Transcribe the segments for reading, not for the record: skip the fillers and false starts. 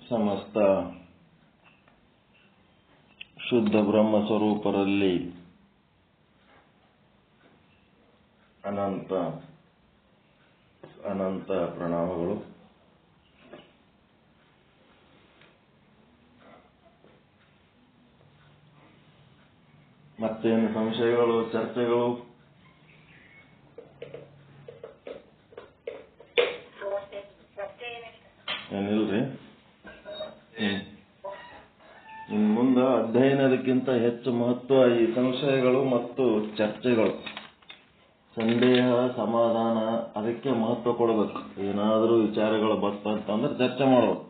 ಸಮಸ್ತ ಶುದ್ಧ ಬ್ರಹ್ಮ ಸ್ವರೂಪರಲ್ಲಿ ಅನಂತ ಅನಂತ ಪ್ರಣಾಮಗಳು. ಮತ್ತೇನು ಸಂಶಯಗಳು, ಚರ್ಚೆಗಳು? ಏನಿಲ್ರಿ. ಇನ್ನು ಮುಂದೆ ಅಧ್ಯಯನದಕ್ಕಿಂತ ಹೆಚ್ಚು ಮಹತ್ವ ಈ ಸಂಶಯಗಳು ಮತ್ತು ಚರ್ಚೆಗಳು, ಸಂದೇಹ ಸಮಾಧಾನ, ಅದಕ್ಕೆ ಮಹತ್ವ ಕೊಡಬೇಕು. ಏನಾದರೂ ವಿಚಾರಗಳು ಬರ್ತಂತಂದ್ರೆ ಚರ್ಚೆ ಮಾಡಬೇಕು,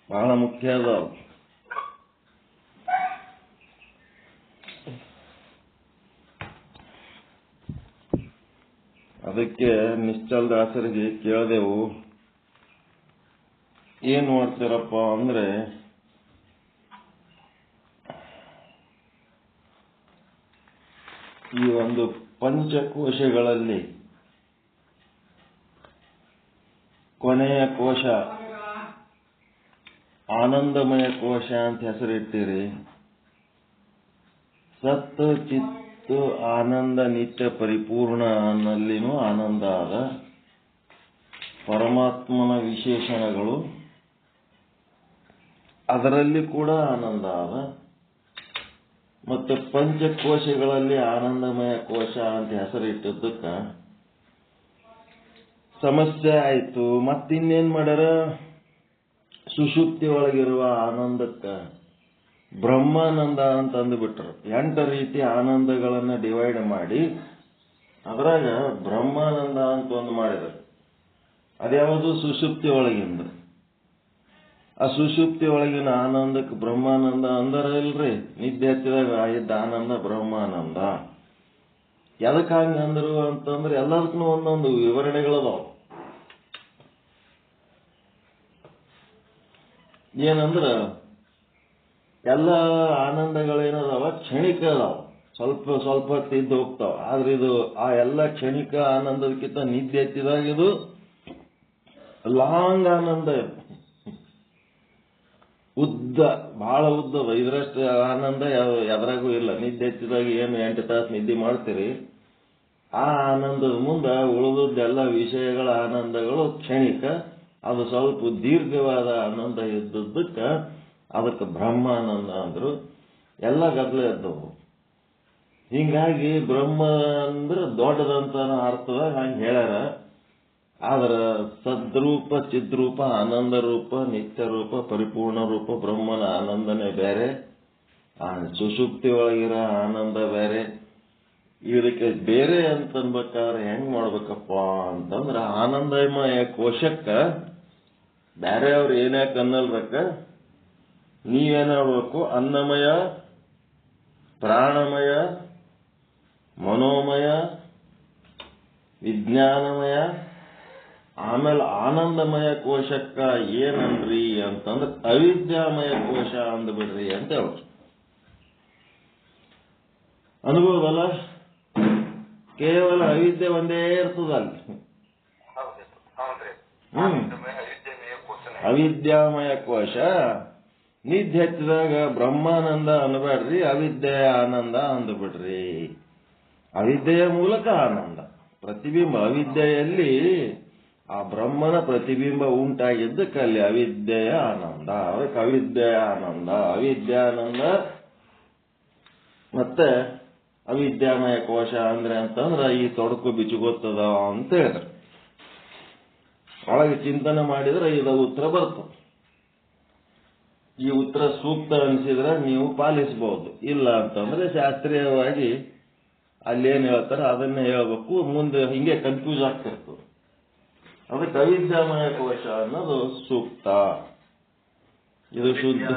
ಬಹಳ ಮುಖ್ಯ ಅದ. ಅದಕ್ಕೆ ನಿಶ್ಚಲ್ ದಾಸರಿಗೆ ಕೇಳಿದೆವು, ಏನ್ ಮಾಡ್ತೀರಪ್ಪ ಅಂದ್ರೆ ಈ ಒಂದು ಪಂಚಕೋಶಗಳಲ್ಲಿ ಕೊನೆಯ ಕೋಶ ಆನಂದಮಯ ಕೋಶ ಅಂತ ಹೆಸರಿಟ್ಟಿರಿ. ಸತ್ ಚಿತ್ತು ಆನಂದ ನಿತ್ಯ ಪರಿಪೂರ್ಣ ನಲ್ಲಿನೂ ಆನಂದ ಅದ, ಪರಮಾತ್ಮನ ವಿಶೇಷಣಗಳು ಅದರಲ್ಲಿ ಕೂಡ ಆನಂದ ಅದ, ಮತ್ತು ಪಂಚಕೋಶಗಳಲ್ಲಿ ಆನಂದಮಯ ಕೋಶ ಅಂತ ಹೆಸರಿಟ್ಟದ್ದಕ್ಕ ಸಮಸ್ಯೆ ಆಯ್ತು. ಮತ್ತಿನ್ನೇನ್ ಮಾಡ್ಯಾರ, ಸುಷುಪ್ತಿ ಒಳಗಿರುವ ಆನಂದಕ್ಕ ಬ್ರಹ್ಮಾನಂದ ಅಂತ ಅಂದುಬಿಟ್ರು. 8 ರೀತಿ ಆನಂದಗಳನ್ನ ಡಿವೈಡ್ ಮಾಡಿ ಅದ್ರಾಗ ಬ್ರಹ್ಮಾನಂದ ಅಂತ ಒಂದು ಮಾಡಿದ್ರು. ಅದ್ಯಾವುದು? ಸುಷುಪ್ತಿ ಒಳಗಿಂದ. ಆ ಸುಷುಪ್ತಿ ಒಳಗಿನ ಆನಂದಕ್ಕೆ ಬ್ರಹ್ಮಾನಂದ ಅಂದರ ಇಲ್ರಿ. ನಿದ್ದೆ ಹತ್ತಿದಾಗ ಇದ್ದ ಆನಂದ ಬ್ರಹ್ಮಾನಂದ. ಎದಕ್ ಹಂಗ ಅಂದ್ರು ಅಂತಂದ್ರೆ ಎಲ್ಲದಕ್ಕೂ ಒಂದೊಂದು ವಿವರಣೆಗಳದಾವ. ಏನಂದ್ರ ಎಲ್ಲ ಆನಂದಗಳೇನದಾವ, ಕ್ಷಣಿಕ ಅದಾವ, ಸ್ವಲ್ಪ ಸ್ವಲ್ಪ ಹೊತ್ತಿದ್ದು ಹೋಗ್ತಾವ. ಆದ್ರೆ ಇದು ಆ ಎಲ್ಲ ಕ್ಷಣಿಕ ಆನಂದಕ್ಕಿಂತ ನಿದ್ದೆ ಹತ್ತಿದಾಗ ಇದು ಲಾಂಗ್ ಆನಂದ, ಉದ್ದ, ಬಹಳ ಉದ್ದದ. ಇದರಷ್ಟು ಆನಂದ ಎದ್ರಾಗೂ ಇಲ್ಲ. ನಿದ್ದೆ ಹತ್ತಿದಾಗ ಏನು 8 ತಾಸು ನಿದ್ದೆ ಮಾಡ್ತೀರಿ, ಆ ಆನಂದದ ಮುಂದೆ ಉಳಿದದ್ದೆಲ್ಲ ವಿಷಯಗಳ ಆನಂದಗಳು ಕ್ಷಣಿಕ. ಅದು ಸ್ವಲ್ಪ ದೀರ್ಘವಾದ ಆನಂದ ಇದ್ದದ್ದಕ್ಕೆ ಅದಕ್ಕೆ ಬ್ರಹ್ಮಾನಂದ ಅಂದ್ರು. ಎಲ್ಲ ಗದ್ದಲ ಇದ್ದವು. ಹಿಂಗಾಗಿ ಬ್ರಹ್ಮ ಅಂದ್ರೆ ದೊಡ್ಡದಂತ ಅರ್ಥದಾಗ ಹಂಗೆ ಹೇಳ್ಯಾರ. ಆದ್ರ ಸದ್ರೂಪ, ಚಿದ್ರೂಪ, ಆನಂದ ರೂಪ, ನಿತ್ಯ ರೂಪ, ಪರಿಪೂರ್ಣ ರೂಪ ಬ್ರಹ್ಮನ ಆನಂದನೇ ಬೇರೆ, ಆ ಸುಷುಪ್ತಿ ಒಳಗಿರೋ ಆನಂದ ಬೇರೆ. ಇದಕ್ಕೆ ಬೇರೆ ಅಂತ ಅನ್ಬೇಕಾದ್ರೆ ಹೆಂಗ್ ಮಾಡ್ಬೇಕಪ್ಪ ಅಂತಂದ್ರ ಆನಂದಮಯ ಕೋಶಕ್ಕ ಬೇರೆ ಅವ್ರು ಏನ್ಯಾಕೆ ಅನ್ನಲ್ಬೇಕ, ನೀವೇನಾಡ್ಬೇಕು, ಅನ್ನಮಯ, ಪ್ರಾಣಮಯ, ಮನೋಮಯ, ವಿಜ್ಞಾನಮಯ, ಆಮೇಲೆ ಆನಂದಮಯ ಕೋಶಕ್ಕ ಏನನ್ರಿ ಅಂತಂದ್ರೆ ಅವಿದ್ಯಾಮಯ ಕೋಶ ಅಂದ್ಬಿಡ್ರಿ ಅಂತ ಹೇಳ್ರು. ಅನುಭವದಲ್ಲ, ಕೇವಲ ಅವಿದ್ಯೆ ಒಂದೇ ಇರ್ತದಲ್ಲ. ಅವಿದ್ಯಾಮಯ ಕೋಶ. ನಿದ್ದೆ ಹತ್ತಿದಾಗ ಬ್ರಹ್ಮಾನಂದ ಅನ್ಬೇಡ್ರಿ, ಅವಿದ್ಯೆಯ ಆನಂದ ಅಂದ್ಬಿಡ್ರಿ. ಅವಿದ್ಯೆಯ ಮೂಲಕ ಆನಂದ, ಪ್ರತಿಬಿಂಬ. ಅವಿದ್ಯೆಯಲ್ಲಿ ಆ ಬ್ರಹ್ಮನ ಪ್ರತಿಬಿಂಬ ಉಂಟಾಗಿದ್ದಕ್ಕೆ ಅಲ್ಲಿ ಅವಿದ್ಯೆಯ ಆನಂದ, ಅದಕ್ಕೆ ಅವಿದ್ಯೆಯ ಆನಂದ. ಅವಿದ್ಯಾನಂದ ಮತ್ತೆ ಅವಿದ್ಯಾಮಯ ಕೋಶ ಅಂದ್ರೆ ಅಂತಂದ್ರೆ ಈ ತೊಡಕು ಬಿಚ್ಚುಗೊತ್ತದ ಅಂತ ಹೇಳಿದ್ರು. ಒಳಗೆ ಚಿಂತನೆ ಮಾಡಿದ್ರೆ ಇದು ಉತ್ತರ ಬರ್ತದೆ. ಈ ಉತ್ತರ ಸೂಕ್ತ ಅನಿಸಿದ್ರೆ ನೀವು ಪಾಲಿಸಬಹುದು, ಇಲ್ಲ ಅಂತಂದ್ರೆ ಶಾಸ್ತ್ರೀಯವಾಗಿ ಅಲ್ಲೇನು ಹೇಳ್ತಾರೆ ಅದನ್ನೇ ಹೇಳ್ಬೇಕು. ಮುಂದೆ ಹಿಂಗೆ ಕನ್ಫ್ಯೂಸ್ ಆಗ್ತಿರ್ತದೆ. ಅದಕ್ಕೆ ಅವಿದ್ಯಾಮಯ ಕೋಶ ಅನ್ನೋದು ಸೂಕ್ತ. ಇದು ಶುದ್ಧ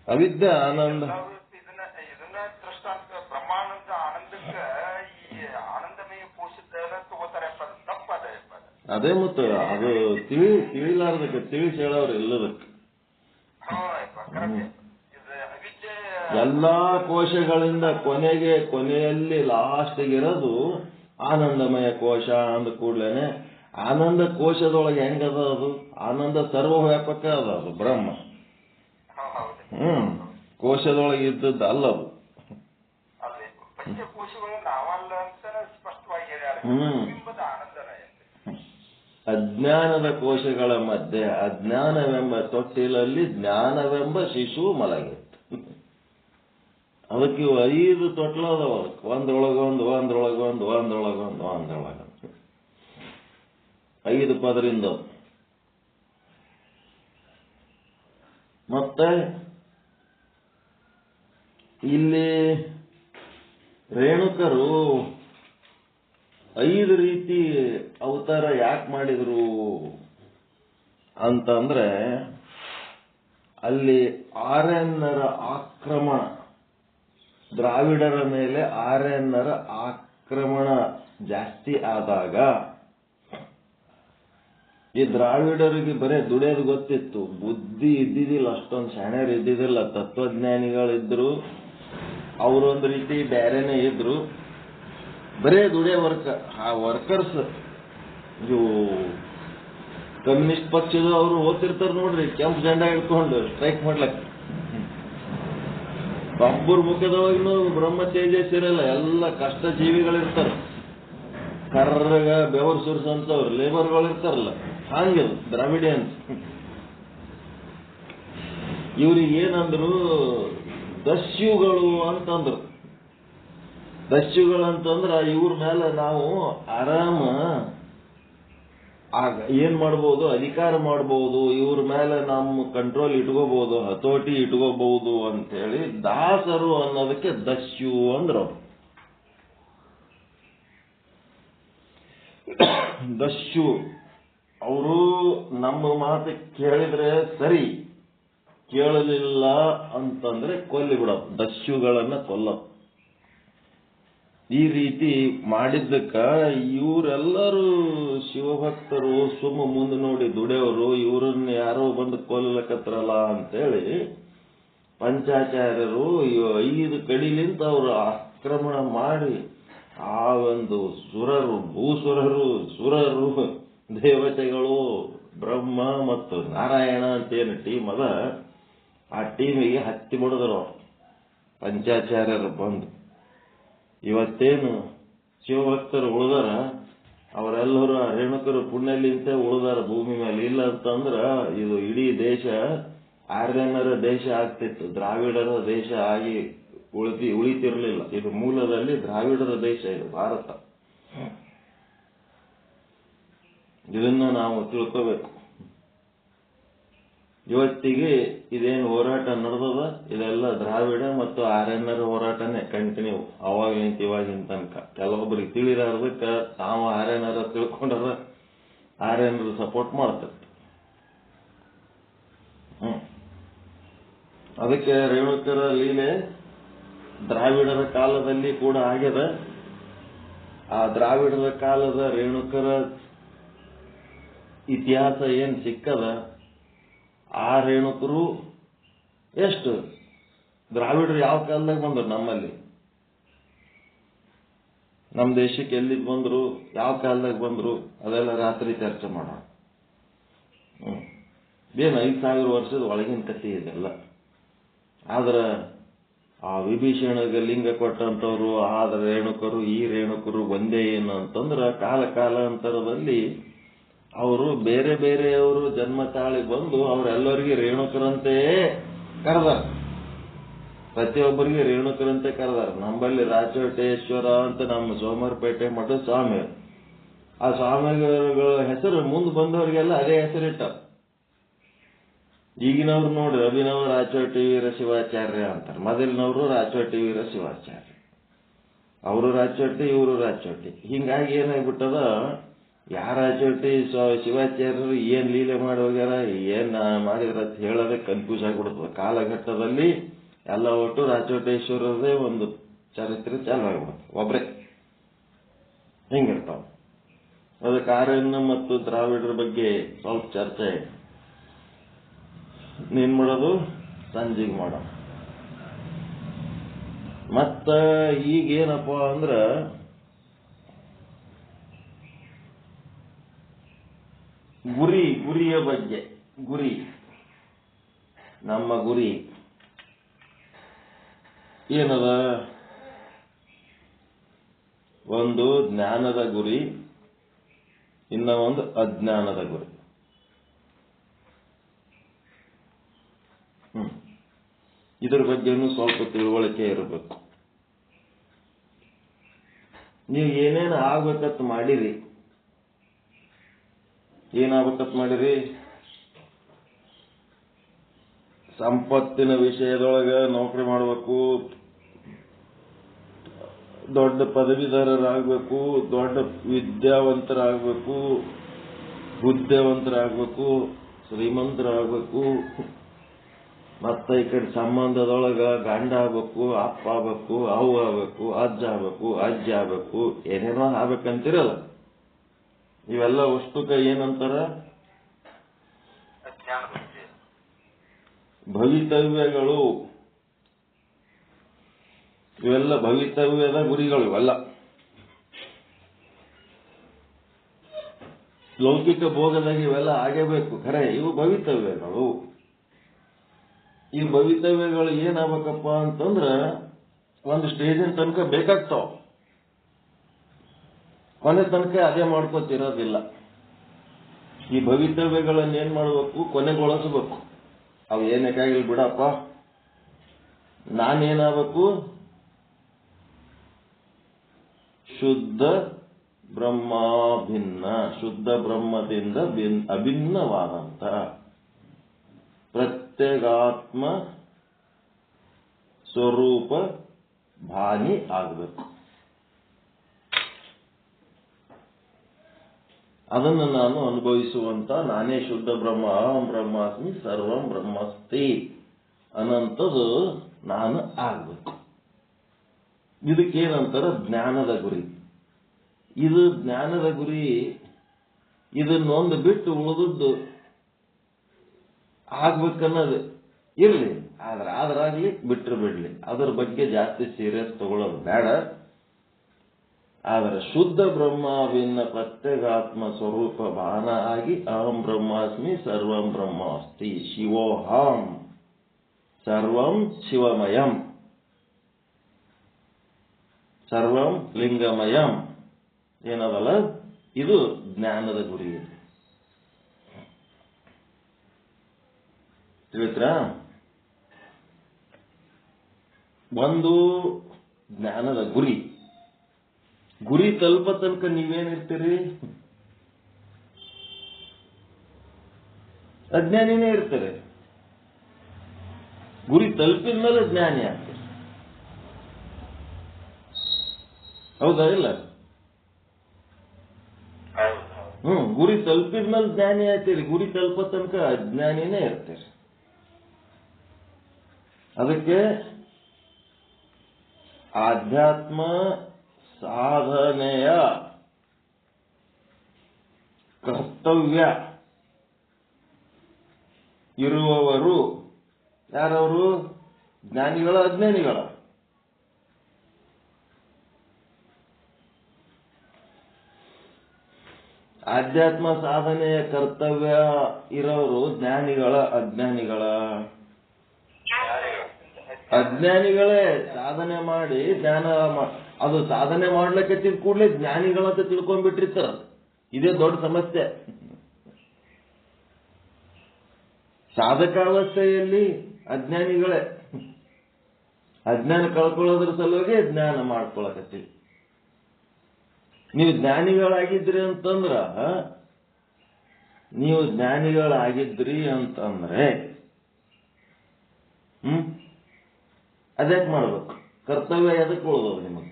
ಅವಿದ್ಯಾ ಆನಂದ. ಅದೇ ಮತ್ತೆ ಅದು ತಿಳಿಲಾರ್ದಕ್ಕೆ ತಿಳಿಸಿ ಹೇಳೋರು ಎಲ್ಲದಕ್ಕೆ. ಎಲ್ಲಾ ಕೋಶಗಳಿಂದ ಕೊನೆಯಲ್ಲಿ ಲಾಸ್ಟ್ಗಿರೋದು ಆನಂದಮಯ ಕೋಶ ಅಂದ ಕೂಡಲೇ ಆನಂದ ಕೋಶದೊಳಗೆ ಹೆಂಗದ ಅದು? ಆನಂದ ಸರ್ವವ್ಯಾಪಕ ಅದ ಅದು ಬ್ರಹ್ಮ. ಕೋಶದೊಳಗೆ ಇದ್ದದ್ದು ಅಲ್ಲ ಅದು. ಅಜ್ಞಾನದ ಕೋಶಗಳ ಮಧ್ಯೆ ಅಜ್ಞಾನವೆಂಬ ತೊಟ್ಟಿಲಲ್ಲಿ ಜ್ಞಾನವೆಂಬ ಶಿಶು ಮಲಗಿತ್ತು. ಅದಕ್ಕೆ ಇವು 5 ತೊಟ್ಲದವ. ಒಂದ್ರೊಳಗೊಂದು 5 ಪದರಿಂದ. ಮತ್ತೆ ಇಲ್ಲಿ ರೇಣುಕರು 5 ರೀತಿ ಅವತಾರ ಯಾಕೆ ಮಾಡಿದ್ರು ಅಂತಂದ್ರೆ, ಅಲ್ಲಿ ಆರ್ಯನ್ನರ ಆಕ್ರಮಣ, ದ್ರಾವಿಡರ ಮೇಲೆ ಆರ್ಯನ್ನರ ಆಕ್ರಮಣ ಜಾಸ್ತಿ ಆದಾಗ ಈ ದ್ರಾವಿಡರಿಗೆ ಬರೇ ದುಡಿಯೋದು ಗೊತ್ತಿತ್ತು, ಬುದ್ಧಿ ಇದ್ದಿದ್ದಿಲ್ಲ, ಅಷ್ಟೊಂದು ಶಾಣ್ಯರು ಇದ್ದಿದ್ದಿಲ್ಲ. ತತ್ವಜ್ಞಾನಿಗಳಿದ್ರು, ಅವರೊಂದು ರೀತಿ ಬೇರೆನೇ ಇದ್ರು, ಬರೇ ದುಡಿಯೋ ಆ ವರ್ಕರ್ಸ್. ಇವು ಕಮ್ಯುನಿಸ್ಟ್ ಪಕ್ಷದ ಅವರು ಓದ್ತಿರ್ತಾರೆ ನೋಡ್ರಿ, ಕೆಂಪು ಜೆಂಡಾ ಹಿಡ್ಕೊಂಡು ಸ್ಟ್ರೈಕ್ ಮಾಡ್ಲಕ್ಕ. ಒಬ್ಬರ ಮುಖದೊಳಗಿನೂ ಬ್ರಹ್ಮ ತೇಜಸ್ ಇರಲ್ಲ, ಎಲ್ಲ ಕಷ್ಟ ಜೀವಿಗಳಿರ್ತಾರೆ. ಕರ್ರಗ ಬೆವರು ಸುರಿಸಂತವ್ರು ಲೇಬರ್ಗಳು ಇರ್ತಾರಲ್ಲ, ಹಂಗದು ದ್ರಾವಿಡಿಯನ್ಸ್. ಇವ್ರಿಗೆ ಏನಂದ್ರು, ದಸ್ಯುಗಳು ಅಂತಂದ್ರು. ದಸ್ಯುಗಳು ಅಂತಂದ್ರ ಇವ್ರ ಮೇಲೆ ನಾವು ಆರಾಮ ಆಗ ಏನ್ ಮಾಡ್ಬೋದು, ಅಧಿಕಾರ ಮಾಡ್ಬೋದು, ಇವ್ರ ಮೇಲೆ ನಮ್ಮ ಕಂಟ್ರೋಲ್ ಇಟ್ಕೋಬಹುದು, ಹತೋಟಿ ಇಟ್ಕೋಬಹುದು ಅಂತೇಳಿ ದಾಸರು ಅನ್ನೋದಕ್ಕೆ ದಸ್ಯು ಅಂದ್ರು. ದಸ್ಯು ಅವರು ನಮ್ಮ ಮಾತು ಕೇಳಿದ್ರೆ ಸರಿ, ಕೇಳಲಿಲ್ಲ ಅಂತಂದ್ರೆ ಕೊಲ್ಲಿ ಬಿಡೋದು, ದಸ್ಯುಗಳನ್ನ ಕೊಲ್ಲೋದು. ಈ ರೀತಿ ಮಾಡಿದ್ದಕ್ಕ ಇವರೆಲ್ಲರೂ ಶಿವಭಕ್ತರು ಸುಮ್ಮ ಮುಂದೆ ನೋಡಿ ದುಡಿಯೋರು, ಇವರನ್ನ ಯಾರೋ ಬಂದು ಕೊಲ್ಲಕತ್ರಲ್ಲ ಅಂತೇಳಿ ಪಂಚಾಚಾರ್ಯರು 5 ಕಡಿಲಿಂದ ಅವರು ಆಕ್ರಮಣ ಮಾಡಿ ಆ ಒಂದು ಸುರರು, ಭೂಸುರರು, ಸುರರು, ದೇವತೆಗಳು, ಬ್ರಹ್ಮ ಮತ್ತು ನಾರಾಯಣ ಅಂತೇನು ಟೀಮ್ ಅದ, ಆ ಟೀಮಿಗೆ ಹತ್ತಿ ಬಿಡಿದ್ರು ಪಂಚಾಚಾರ್ಯರು ಬಂದು. ಇವತ್ತೇನು ಶಿವಭಕ್ತರು ಉಳಿದಾರ, ಅವರೆಲ್ಲರೂ ಆ ರೇಣುಕರು ಪುಣ್ಯಲಿಂತ ಉಳಿದಾರ ಭೂಮಿ ಮೇಲೆ. ಇಲ್ಲ ಅಂತಂದ್ರ ಇದು ಇಡೀ ದೇಶ ಆರ್ಯನರ ದೇಶ ಆಗ್ತಿತ್ತು, ದ್ರಾವಿಡರ ದೇಶ ಆಗಿ ಉಳಿತಿರ್ಲಿಲ್ಲ. ಇದು ಮೂಲದಲ್ಲಿ ದ್ರಾವಿಡರ ದೇಶ, ಇದು ಭಾರತ. ಇದನ್ನ ನಾವು ತಿಳ್ಕೋಬೇಕು. ಇವತ್ತಿಗೆ ಇದೇನು ಹೋರಾಟ ನಡೆದದ, ಇದೆಲ್ಲ ದ್ರಾವಿಡ ಮತ್ತು ಆರ್ಯನರ ಹೋರಾಟನೇ ಕಂಟಿನ್ಯೂ, ಅವಾಗಿಂತ ಇವಾಗಿನ ತನಕ. ಕೆಲವೊಬ್ಬರಿಗೆ ತಿಳಿಲಾರ್ದಕ್ಕ ತಾವು ಆರ್ಯನರ ತಿಳ್ಕೊಂಡಾರ, ಆರ್ಯನರು ಸಪೋರ್ಟ್ ಮಾಡ್ತಾರೆ. ಅದಕ್ಕೆ ರೇಣುಕರ ಲೀಲೆ ದ್ರಾವಿಡರ ಕಾಲದಲ್ಲಿ ಕೂಡ ಆಗ್ಯದ. ಆ ದ್ರಾವಿಡರ ಕಾಲದ ರೇಣುಕರ ಇತಿಹಾಸ ಏನ್ ಸಿಕ್ಕದ, ಆ ರೇಣುಕರು ಎಷ್ಟು ದ್ರಾವಿಡರು ಯಾವ ಕಾಲದಾಗ ಬಂದ್ರು, ನಮ್ಮಲ್ಲಿ ನಮ್ಮ ದೇಶಕ್ಕೆ ಎಲ್ಲಿಗೆ ಬಂದ್ರು, ಯಾವ ಕಾಲದಾಗ ಬಂದ್ರು, ಅದೆಲ್ಲ ರಾತ್ರಿ ಚರ್ಚೆ ಮಾಡೋಣ. ಏನು 5000 ವರ್ಷದ ಒಳಗಿನ ಕಥೆ ಇದೆಲ್ಲ. ಆದ್ರ ಆ ವಿಭೀಷಣಗೆ ಲಿಂಗ ಕೊಟ್ಟಂತವ್ರು, ಆದ ರೇಣುಕರು ಈ ರೇಣುಕರು ಒಂದೇ ಏನು ಅಂತಂದ್ರ, ಕಾಲಾಂತರದಲ್ಲಿ ಅವರು ಬೇರೆ ಬೇರೆಯವರು ಜನ್ಮ ತಾಳಿ ಬಂದು ಅವರೆಲ್ಲರಿಗೆ ರೇಣುಕರಂತೆಯೇ ಕರೆದಾರ. ಪ್ರತಿಯೊಬ್ಬರಿಗೆ ರೇಣುಕರಂತೆ ಕರೆದಾರ. ನಮ್ಮಲ್ಲಿ ರಾಚೋಟೇಶ್ವರ ಅಂತ ನಮ್ಮ ಸೋಮವಾರಪೇಟೆ ಮಠದ ಸ್ವಾಮಿ, ಆ ಸ್ವಾಮಿಗಳ ಹೆಸರು ಮುಂದೆ ಬಂದವರಿಗೆಲ್ಲ ಅದೇ ಹೆಸರಿಟ್ಟ. ಈಗಿನವ್ರು ನೋಡ್ರಿ ಅಭಿನವ ರಾಚೋಟಿ ವೀರ ಶಿವಾಚಾರ್ಯ ಅಂತಾರೆ, ಮೊದಲಿನವರು ರಾಚೋಟಿ ವೀರ ಶಿವಾಚಾರ್ಯ, ಅವರು ರಾಚೋಟಿ ಇವರು ರಾಚೋಟಿ. ಹಿಂಗಾಗಿ ಏನಾಗ್ಬಿಟ್ಟದ, ಯಾರ ರಾಚೋಟಿ ಶಿವಾಚಾರ್ಯರು ಏನ್ ಲೀಲೆ ಮಾಡಿ ಹೋಗ್ಯಾರ, ಏನ್ ಮಾಡಿದ್ರ ಅಂತ ಹೇಳೋದೇ ಕನ್ಫ್ಯೂಸ್ ಆಗಿಬಿಡ್ತದ. ಕಾಲಘಟ್ಟದಲ್ಲಿ ಎಲ್ಲ ಒಟ್ಟು ರಾಚೋಟೇಶ್ವರದೇ ಒಂದು ಚರಿತ್ರೆ ಚಾಲು ಆಗ್ಬಿಡುತ್ತೆ, ಒಬ್ರೆ ಹಿಂಗಿರ್ತಾವ. ಅದಕ್ಕೆ ಆರ್ಯನ ಮತ್ತು ದ್ರಾವಿಡರ ಬಗ್ಗೆ ಸ್ವಲ್ಪ ಚರ್ಚೆ ನೀನ್ ಮಾಡೋದು ಸಂಜೆಗೆ ಮಾಡೋ. ಮತ್ತ ಈಗೇನಪ್ಪ ಅಂದ್ರ ಗುರಿಯ ಬಗ್ಗೆ. ಗುರಿ, ನಮ್ಮ ಗುರಿ ಏನದ? ಒಂದು ಜ್ಞಾನದ ಗುರಿ, ಇನ್ನ ಒಂದು ಅಜ್ಞಾನದ ಗುರಿ. ಇದ್ರ ಬಗ್ಗೆನೂ ಸ್ವಲ್ಪ ತಿಳುವಳಿಕೆ ಇರಬೇಕು. ನೀವು ಏನೇನು ಆಗ್ಬೇಕತ್ ಮಾಡಿರಿ, ಏನಾಗ್ಬೇಕತ್ ಮಾಡಿರಿ? ಸಂಪತ್ತಿನ ವಿಷಯದೊಳಗ ನೌಕರಿ ಮಾಡಬೇಕು, ದೊಡ್ಡ ಪದವೀಧರರಾಗಬೇಕು, ದೊಡ್ಡ ವಿದ್ಯಾವಂತರಾಗಬೇಕು, ಬುದ್ಧಿವಂತರಾಗಬೇಕು, ಶ್ರೀಮಂತರಾಗಬೇಕು, ಮತ್ತ ಈ ಕಡೆ ಸಂಬಂಧದೊಳಗ ಗಂಡ ಆಗ್ಬೇಕು, ಅಪ್ಪ ಆಗ್ಬೇಕು, ಅವ್ವ ಆಗ್ಬೇಕು, ಅಜ್ಜ ಆಗ್ಬೇಕು, ಅಜ್ಜಿ ಆಗ್ಬೇಕು, ಏನೇನೋ ಆಗ್ಬೇಕಂತಿರಲ್ಲ. ಇವೆಲ್ಲ ವಸ್ತುಕ ಏನಂತಾರ? ಭವಿತವ್ಯಗಳು. ಇವೆಲ್ಲ ಭವಿತವ್ಯದ ಗುರಿಗಳು. ಇವೆಲ್ಲ ಲೌಕಿಕ ಭೋಗದಾಗ ಇವೆಲ್ಲ ಆಗೇಬೇಕು, ಖರೆ ಇವು ಭವಿತವ್ಯಗಳು. ಈ ಭವಿತವ್ಯಗಳು ಏನಾಗಬೇಕಪ್ಪ ಅಂತಂದ್ರ ಒಂದು ಸ್ಟೇಜಿನ ತನಕ ಬೇಕಾಗ್ತಾವ, ಕೊನೆ ತನಕ ಅದೇ ಮಾಡ್ಕೊತಿರೋದಿಲ್ಲ. ಈ ಭವಿತವ್ಯಗಳನ್ನ ಏನ್ ಮಾಡ್ಬೇಕು? ಕೊನೆಗೊಳಿಸಬೇಕು. ಅವು ಏನಕ್ಕಾಗಿಲ್ಲ ಬಿಡಪ್ಪ, ನಾನೇನಾಗಬೇಕು? ಶುದ್ಧ ಬ್ರಹ್ಮಾಭಿನ್ನ, ಶುದ್ಧ ಬ್ರಹ್ಮದಿಂದ ಅಭಿನ್ನವಾದಂತ ಪ್ರತ್ಯೇಗಾತ್ಮ ಸ್ವರೂಪ ಭಾನಿ ಆಗಬೇಕು. ಅದನ್ನು ನಾನು ಅನುಭವಿಸುವಂತ, ನಾನೇ ಶುದ್ಧ ಬ್ರಹ್ಮ, ಅಹಂ ಬ್ರಹ್ಮಾಸ್ಮಿ ಸರ್ವಂ ಬ್ರಹ್ಮಸ್ತಿ ಅನ್ನಂಥದ್ದು ನಾನು ಆಗ್ಬೇಕು. ಇದಕ್ಕೇನಂತಾರ? ಜ್ಞಾನದ ಗುರಿ. ಇದು ಜ್ಞಾನದ ಗುರಿ. ಇದನ್ನೊಂದು ಬಿಟ್ಟು ಉಳಿದದ್ದು ಆಗ್ಬೇಕನ್ನೋದು ಇರ್ಲಿ, ಆದ್ರಾಗ್ಲಿ ಬಿಟ್ಟರು ಬಿಡ್ಲಿ, ಅದರ ಬಗ್ಗೆ ಜಾಸ್ತಿ ಸೀರಿಯಸ್ ತಗೊಳ್ಳೋದು ಬೇಡ. ಆದರೆ ಶುದ್ಧ ಬ್ರಹ್ಮಾವಿನ ಪ್ರತ್ಯೇಗಾತ್ಮ ಸ್ವರೂಪ ಭಾನ ಆಗಿ ಅಹಂ ಬ್ರಹ್ಮಾಸ್ಮಿ ಸರ್ವಂ ಬ್ರಹ್ಮಾಸ್ತಿ ಶಿವೋಹಂ ಸರ್ವಂ ಶಿವಮಯಂ ಸರ್ವಂ ಲಿಂಗಮಯಂ ಏನದಲ್ಲ, ಇದು ಜ್ಞಾನದ ಗುರಿ. ತಿಳಿತ್ರ? ಒಂದು ಜ್ಞಾನದ ಗುರಿ. ಗುರಿ ತಲುಪ ತನಕ ನೀವೇನಿರ್ತೀರಿ? ಅಜ್ಞಾನಿನೇ ಇರ್ತಾರೆ. ಗುರಿ ತಲುಪಿದ ಮೇಲೆ ಜ್ಞಾನಿ ಆಗ್ತೀರಿ. ಹೌದಾ ಇಲ್ಲ? ಗುರಿ ತಲುಪಿದ ಮೇಲೆ ಜ್ಞಾನಿ ಆಗ್ತೀರಿ. ಗುರಿ ತಲುಪ ತನಕ ಅಜ್ಞಾನಿನೇ ಇರ್ತೀರಿ. ಅದಕ್ಕೆ ಆಧ್ಯಾತ್ಮ ಸಾಧನೆಯ ಕರ್ತವ್ಯ ಇರುವವರು ಯಾರವರು? ಜ್ಞಾನಿಗಳ, ಅಜ್ಞಾನಿಗಳ? ಆಧ್ಯಾತ್ಮ ಸಾಧನೆಯ ಕರ್ತವ್ಯ ಇರೋರು ಜ್ಞಾನಿಗಳ, ಅಜ್ಞಾನಿಗಳ? ಅಜ್ಞಾನಿಗಳೇ ಸಾಧನೆ ಮಾಡಿ ಜ್ಞಾನ ಅದು ಸಾಧನೆ ಮಾಡ್ಲಿಕ್ಕೆ ಕೂಡಲೇ ಜ್ಞಾನಿಗಳಂತ ತಿಳ್ಕೊಂಡ್ಬಿಟ್ಟಿರ್ತಾರ. ಇದೇ ದೊಡ್ಡ ಸಮಸ್ಯೆ. ಸಾಧಕಾವಸ್ಥೆಯಲ್ಲಿ ಅಜ್ಞಾನಿಗಳೇ. ಅಜ್ಞಾನ ಕಳ್ಕೊಳ್ಳೋದ್ರ ಸಲುವಾಗಿ ಜ್ಞಾನ ಮಾಡ್ಕೊಳಕತ್ತೀವಿ. ನೀವು ಜ್ಞಾನಿಗಳಾಗಿದ್ರಿ ಅಂತಂದ್ರ, ನೀವು ಜ್ಞಾನಿಗಳಾಗಿದ್ರಿ ಅಂತಂದ್ರೆ ಅದಕ್ಕೆ ಮಾಡ್ಬೇಕು. ಕರ್ತವ್ಯ ಎದಕ್ಕೆ ಉಳಿದವು ನಿಮಗೆ?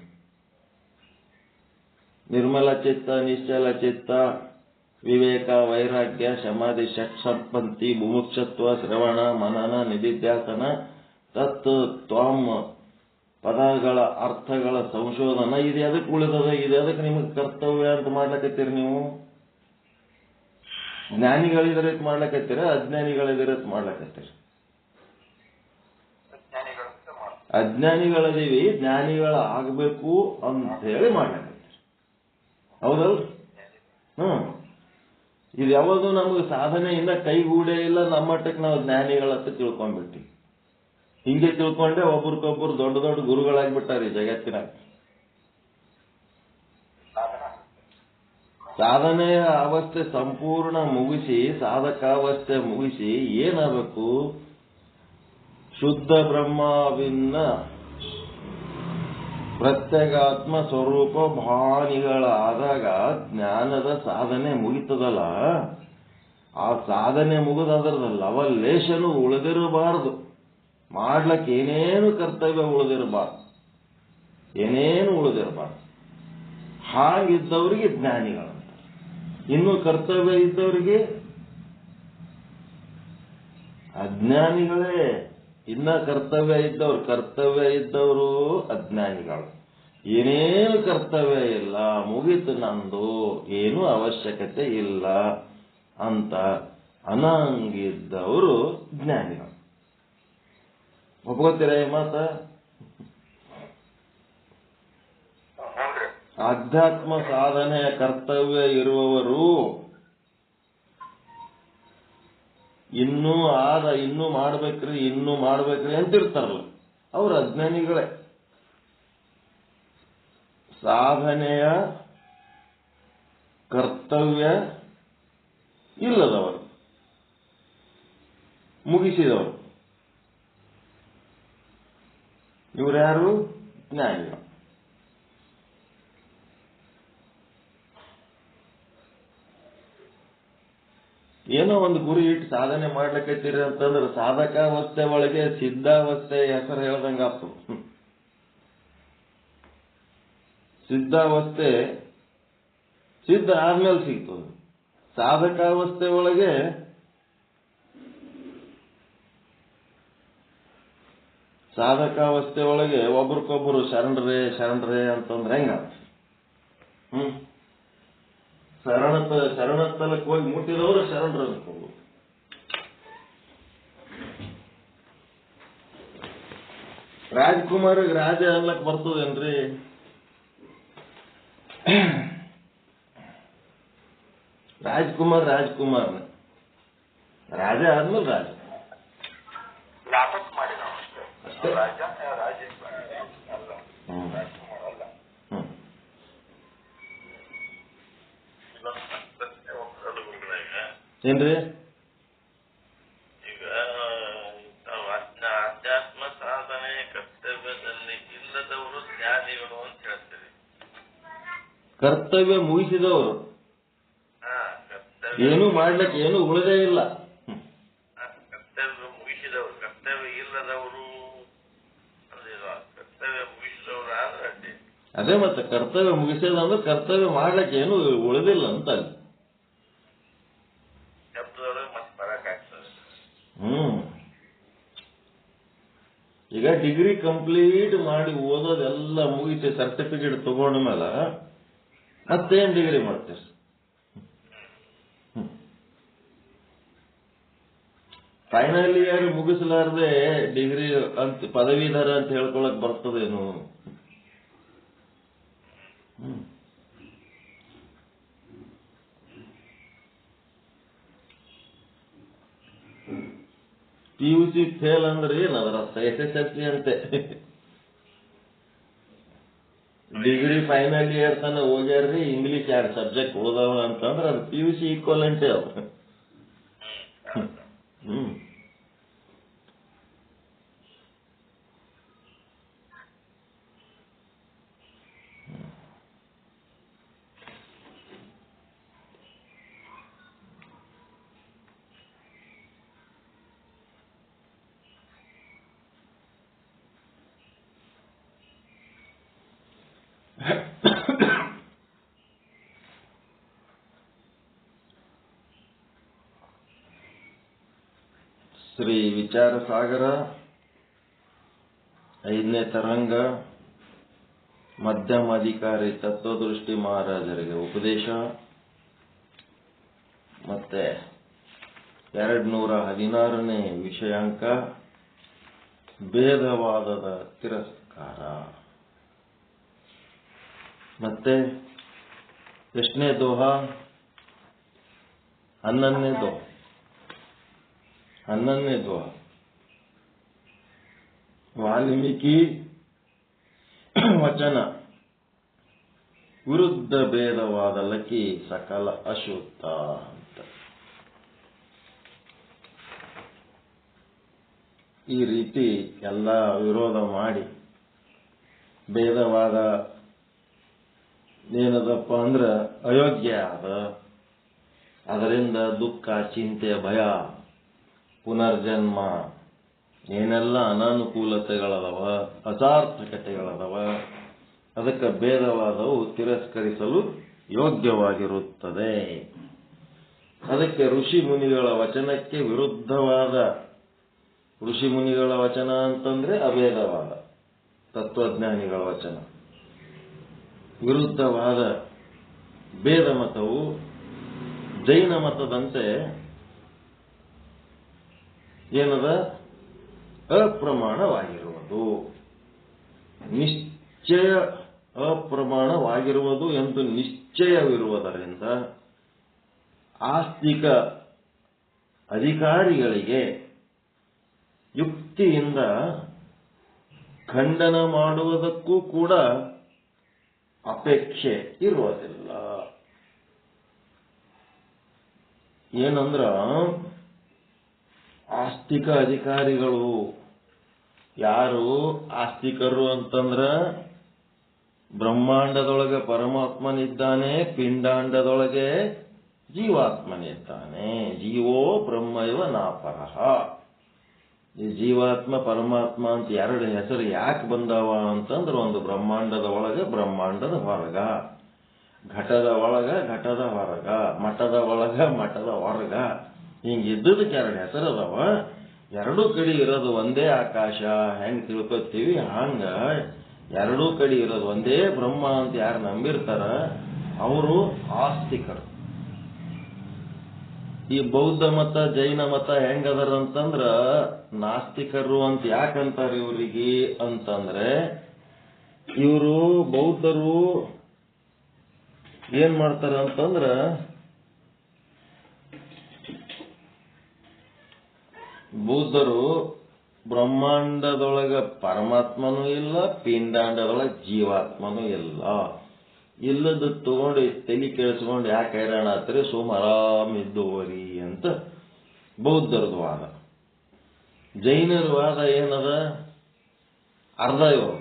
ನಿರ್ಮಲ ಚಿತ್ತ, ನಿಶ್ಚಲ ಚಿತ್ತ, ವಿವೇಕ, ವೈರಾಗ್ಯ, ಸಮಾಧಿ, ಷಟ್ಸಂಪತ್ತಿ, ಮುಮುಕ್ಷತ್ವ, ಶ್ರವಣ, ಮನನ, ನಿಧಿಧ್ಯಾಸನ, ತತ್ ತ್ವಂ ಪದಗಳ ಅರ್ಥಗಳ ಸಂಶೋಧನ. ಇದು ಎದಕ್ಕೆ ಉಳಿದದ? ಇದು ಎದಕ್ಕೆ ನಿಮಗೆ ಕರ್ತವ್ಯ ಅಂತ ಮಾಡ್ಲಕತ್ತೀರಿ? ನೀವು ಜ್ಞಾನಿಗಳಿದ್ರೆ ಮಾಡ್ಲಕತ್ತೀರ, ಅಜ್ಞಾನಿಗಳಿದ್ರೆ ಮಾಡ್ಲಕತ್ತೀರಿ? ಅಜ್ಞಾನಿಗಳದೀವಿ, ಜ್ಞಾನಿಗಳ ಆಗ್ಬೇಕು ಅಂತ ಹೇಳಿ ಮಾಡ್ಲಕತ್ತೀರಿ. ಹೌದಲ್ರಿ? ಇದು ಯಾವುದು ನಮಗೆ ಸಾಧನೆಯಿಂದ ಕೈಗೂಡೇ ಇಲ್ಲ. ನಮ್ಮ ಮಟ್ಟಕ್ಕೆ ನಾವು ಜ್ಞಾನಿಗಳಂತ ತಿಳ್ಕೊಂಡ್ಬಿಟ್ಟಿ. ಹಿಂಗೆ ತಿಳ್ಕೊಂಡೆ ಒಬ್ರಿಗೊಬ್ರು ದೊಡ್ಡ ದೊಡ್ಡ ಗುರುಗಳಾಗ್ಬಿಟ್ಟಾರೆ ಈ ಜಗತ್ತಿನಾಗ. ಸಾಧನೆಯ ಅವಸ್ಥೆ ಸಂಪೂರ್ಣ ಮುಗಿಸಿ, ಸಾಧಕಾವಸ್ಥೆ ಮುಗಿಸಿ ಏನಾಗಬೇಕು? ಶುದ್ಧ ಬ್ರಹ್ಮವಿನ್ನ ಪ್ರತ್ಯೇಗಾತ್ಮ ಸ್ವರೂಪ ಭಾವನಿಗಳಾದಾಗ ಜ್ಞಾನದ ಸಾಧನೆ ಮುಗಿತದಲ್ಲ, ಆ ಸಾಧನೆ ಮುಗಿದದ್ರದ ಲವಲೇಶನು ಉಳಿದಿರಬಾರದು. ಮಾಡ್ಲಕ್ಕೆ ಏನೇನು ಕರ್ತವ್ಯ ಉಳಿದಿರಬಾರ್ದು, ಏನೇನು ಉಳಿದಿರಬಾರ್ದು. ಹಾಗಿದ್ದವರಿಗೆ ಜ್ಞಾನಿಗಳಂತ. ಇನ್ನು ಕರ್ತವ್ಯ ಇದ್ದವರಿಗೆ ಅಜ್ಞಾನಿಗಳೇ. ಇನ್ನ ಕರ್ತವ್ಯ ಇದ್ದವರು ಅಜ್ಞಾನಿಗಳು. ಏನೇನು ಕರ್ತವ್ಯ ಇಲ್ಲ, ಮುಗಿತು ನಂದು, ಏನೂ ಅವಶ್ಯಕತೆ ಇಲ್ಲ ಅಂತ ಅನಂಗಿದ್ದವರು ಜ್ಞಾನಿಗಳು. ಒಪ್ಕೋತೀರ ಈ ಮಾತ? ಆಧ್ಯಾತ್ಮ ಸಾಧನೆಯ ಕರ್ತವ್ಯ ಇರುವವರು ಇನ್ನೂ ಮಾಡ್ಬೇಕ್ರಿ ಅಂತಿರ್ತಾರಲ್ಲ, ಅವ್ರು ಅಜ್ಞಾನಿಗಳೇ. ಸಾಧನೆಯ ಕರ್ತವ್ಯ ಇಲ್ಲದವರು, ಮುಗಿಸಿದವರು, ಇವರ್ಯಾರು? ಜ್ಞಾನಿಗಳು. ಏನೋ ಒಂದು ಗುರಿ ಇಟ್ಟು ಸಾಧನೆ ಮಾಡ್ಲಿಕ್ಕತ್ತೀರಿ ಅಂತಂದ್ರೆ ಸಾಧಕಾವಸ್ಥೆ ಒಳಗೆ ಸಿದ್ಧಾವಸ್ಥೆ ಹೆಸರು ಹೇಳ್ದಂಗ ಆಗ್ತದೆ. ಸಿದ್ಧಾವಸ್ಥೆ ಸಿದ್ಧ ಆದ್ಮೇಲೆ ಸಿಗ್ತದೆ. ಸಾಧಕಾವಸ್ಥೆ ಒಳಗೆ ಒಬ್ರಿಗೊಬ್ರು ಶರಣರೇ ಅಂತಂದ್ರೆ ಹೆಂಗ? ಶರಣಸ್ಥಳಕ್ಕೆ ಹೋಗಿ ಮುಟ್ಟಿದವರು ಶರಣರು ಅನ್ಕೋಬಹುದು. ರಾಜ್ಕುಮಾರಿಗೆ ರಾಜ ಅನ್ಲಕ್ ಬರ್ತದೇನ್ರಿ? ರಾಜ್ಕುಮಾರ್ ರಾಜ ಆದ್ಮೇಲೆ ರಾಜ ಅಷ್ಟೇ. ಏನ್ರಿ? ಈಗ ಅಧ್ಯಾತ್ಮ ಸಾಧನೆ ಕರ್ತವ್ಯದಲ್ಲಿ ಇಲ್ಲದವರು ಜ್ಞಾನಿಗಳು ಅಂತ ಹೇಳ್ತೀರಿ. ಕರ್ತವ್ಯ ಮುಗಿಸಿದವರು, ಏನು ಮಾಡ್ಲಿಕ್ಕೆ ಏನು ಉಳಿದೇ ಇಲ್ಲ. ಕರ್ತವ್ಯ ಮುಗಿಸಿದವರು, ಕರ್ತವ್ಯ ಇಲ್ಲದವರು, ಕರ್ತವ್ಯ ಮುಗಿಸಿದವರು ಆದ್ರೆ ಅದೇ ಮತ್ತೆ ಕರ್ತವ್ಯ ಮುಗಿಸೋದಂದ್ರೆ ಕರ್ತವ್ಯ ಮಾಡ್ಲಿಕ್ಕೆ ಏನು ಉಳಿದಿಲ್ಲ ಅಂತ. ಈಗ ಡಿಗ್ರಿ ಕಂಪ್ಲೀಟ್ ಮಾಡಿ ಓದೋದೆಲ್ಲ ಮುಗಿಸಿ ಸರ್ಟಿಫಿಕೇಟ್ ತಗೊಂಡ ಮೇಲೆ ಮತ್ತೇನ್ ಡಿಗ್ರಿ ಮಾಡ್ತೀರಿ? ಫೈನಲ್ ಇಯರ್ ಮುಗಿಸಲಾರದೆ ಡಿಗ್ರಿ ಅಂತ ಪದವೀಧರ ಅಂತ ಹೇಳ್ಕೊಳಕ್ ಬರ್ತದೇನು? PUC ಫೇಲ್ ಅಂದ್ರೆ ಏನದರ SSLC ಅಂತೆ. ಡಿಗ್ರಿ ಫೈನಲ್ ಇಯರ್ ತನ ಹೋಗ್ಯಾರ್ರಿ, ಇಂಗ್ಲಿಷ್ 2 ಸಬ್ಜೆಕ್ಟ್ ಓದವ ಅಂತಂದ್ರೆ ಅದು PUC ಈಕ್ವಲೆಂಟೇ ಅವ. ಶ್ರೀ ವಿಚಾರ ಸಾಗರ 5ನೇ ತರಂಗ ಮಧ್ಯಮ ಅಧಿಕಾರಿ ತತ್ವದೃಷ್ಟಿ ಮಹಾರಾಜರಿಗೆ ಉಪದೇಶ ಮತ್ತೆ 216ನೇ ವಿಷಯಾಂಕ ಭೇದವಾದದ ತಿರಸ್ಕಾರ. ಮತ್ತೆ ಎಷ್ಟನೇ ದೋಹ? 11ನೇದು ವಾಲ್ಮೀಕಿ ವಚನ ವಿರುದ್ಧ ಭೇದವಾದಲಕಿ ಸಕಲ ಅಶುದ್ಧ ಅಂತ. ಈ ರೀತಿ ಎಲ್ಲ ವಿರೋಧ ಮಾಡಿ ಭೇದವಾದ ಏನದಪ್ಪ ಅಂದ್ರೆ ಅಯೋಗ್ಯ ಅದ, ಅದರಿಂದ ದುಃಖ, ಚಿಂತೆ, ಭಯ, ಪುನರ್ಜನ್ಮ ಏನೆಲ್ಲ ಅನಾನುಕೂಲತೆಗಳದವ, ಅಸಾರ್ಥಕತೆಗಳದವ, ಅದಕ್ಕೆ ಭೇದವಾದವು ತಿರಸ್ಕರಿಸಲು ಯೋಗ್ಯವಾಗಿರುತ್ತದೆ. ಅದಕ್ಕೆ ಋಷಿ ಮುನಿಗಳ ವಚನಕ್ಕೆ ವಿರುದ್ಧವಾದ, ಋಷಿ ಮುನಿಗಳ ವಚನ ಅಂತಂದ್ರೆ ಅಭೇದವಾದ, ತತ್ವಜ್ಞಾನಿಗಳ ವಚನ ವಿರುದ್ಧವಾದ ಭೇದ ಮತವು ಜೈನ ಮತದಂತೆ ಏನದ ಅಪ್ರಮಾಣವಾಗಿರುವುದು, ನಿಶ್ಚಯ ಅಪ್ರಮಾಣವಾಗಿರುವುದು ಎಂದು ನಿಶ್ಚಯವಿರುವುದರಿಂದ ಆಸ್ತಿಕ ಅಧಿಕಾರಿಗಳಿಗೆ ಯುಕ್ತಿಯಿಂದ ಖಂಡನ ಮಾಡುವುದಕ್ಕೂ ಕೂಡ ಅಪೇಕ್ಷೆ ಇರುವುದಿಲ್ಲ. ಏನಂದ್ರ ಆಸ್ತಿಕ ಅಧಿಕಾರಿಗಳು ಯಾರು? ಆಸ್ತಿಕರು ಅಂತಂದ್ರ ಬ್ರಹ್ಮಾಂಡದೊಳಗೆ ಪರಮಾತ್ಮನಿದ್ದಾನೆ, ಪಿಂಡಾಂಡದೊಳಗೆ ಜೀವಾತ್ಮನಿದ್ದಾನೆ. ಜೀವೋ ಬ್ರಹ್ಮೈವ ನಾಪರಃ. ಈ ಜೀವಾತ್ಮ ಪರಮಾತ್ಮ ಅಂತ ಎರಡು ಹೆಸರು ಯಾಕೆ ಬಂದವ ಅಂತಂದ್ರೆ, ಒಂದು ಬ್ರಹ್ಮಾಂಡದ ಒಳಗೆ, ಬ್ರಹ್ಮಾಂಡದ ಹೊರಗ, ಘಟದ ಒಳಗ, ಘಟದ ಹೊರಗ, ಮಠದ ಒಳಗ, ಮಠದ ಹೊರಗ, ಹಿಂಗಿದ್ದದಕ್ಕೆ ಎರಡು ಹೆಸರು ಅದಾವ. ಎರಡೂ ಕಡೆ ಇರೋದು ಒಂದೇ ಆಕಾಶ ಹೆಂಗ್ ತಿಳ್ಕೊತೀವಿ, ಹಂಗ ಎರಡೂ ಕಡೆ ಇರೋದು ಒಂದೇ ಬ್ರಹ್ಮ ಅಂತ ಯಾರು ನಂಬಿರ್ತಾರ ಅವರು ಆಸ್ತಿಕರು. ಈ ಬೌದ್ಧ ಮತ, ಜೈನ ಮತ ಹೆಂಗದರ ಅಂತಂದ್ರ ನಾಸ್ತಿಕರು ಅಂತ ಯಾಕಂತಾರ ಇವರಿಗೆ ಅಂತಂದ್ರೆ, ಇವರು ಬೌದ್ಧರು ಏನ್ ಮಾಡ್ತಾರ ಅಂತಂದ್ರ, ಬೌದ್ಧರು ಬ್ರಹ್ಮಾಂಡದೊಳಗ ಪರಮಾತ್ಮನೂ ಇಲ್ಲ, ಪಿಂಡಾಂಡದೊಳಗೆ ಜೀವಾತ್ಮನೂ ಇಲ್ಲ, ಇಲ್ಲದ ತಗೊಂಡು ತಲೆ ಕೇಳಿಸ್ಕೊಂಡು ಯಾಕೆ ಹೈರಾಣ ಆಗ್ತಾರೆ, ಸುಮ್ಮ ಆರಾಮಿದ್ದೋರಿ ಅಂತ ಬೌದ್ಧರದ ವಾದ. ಜೈನರ ವಾದ ಏನದ? ಅರ್ಧ ಇವರು,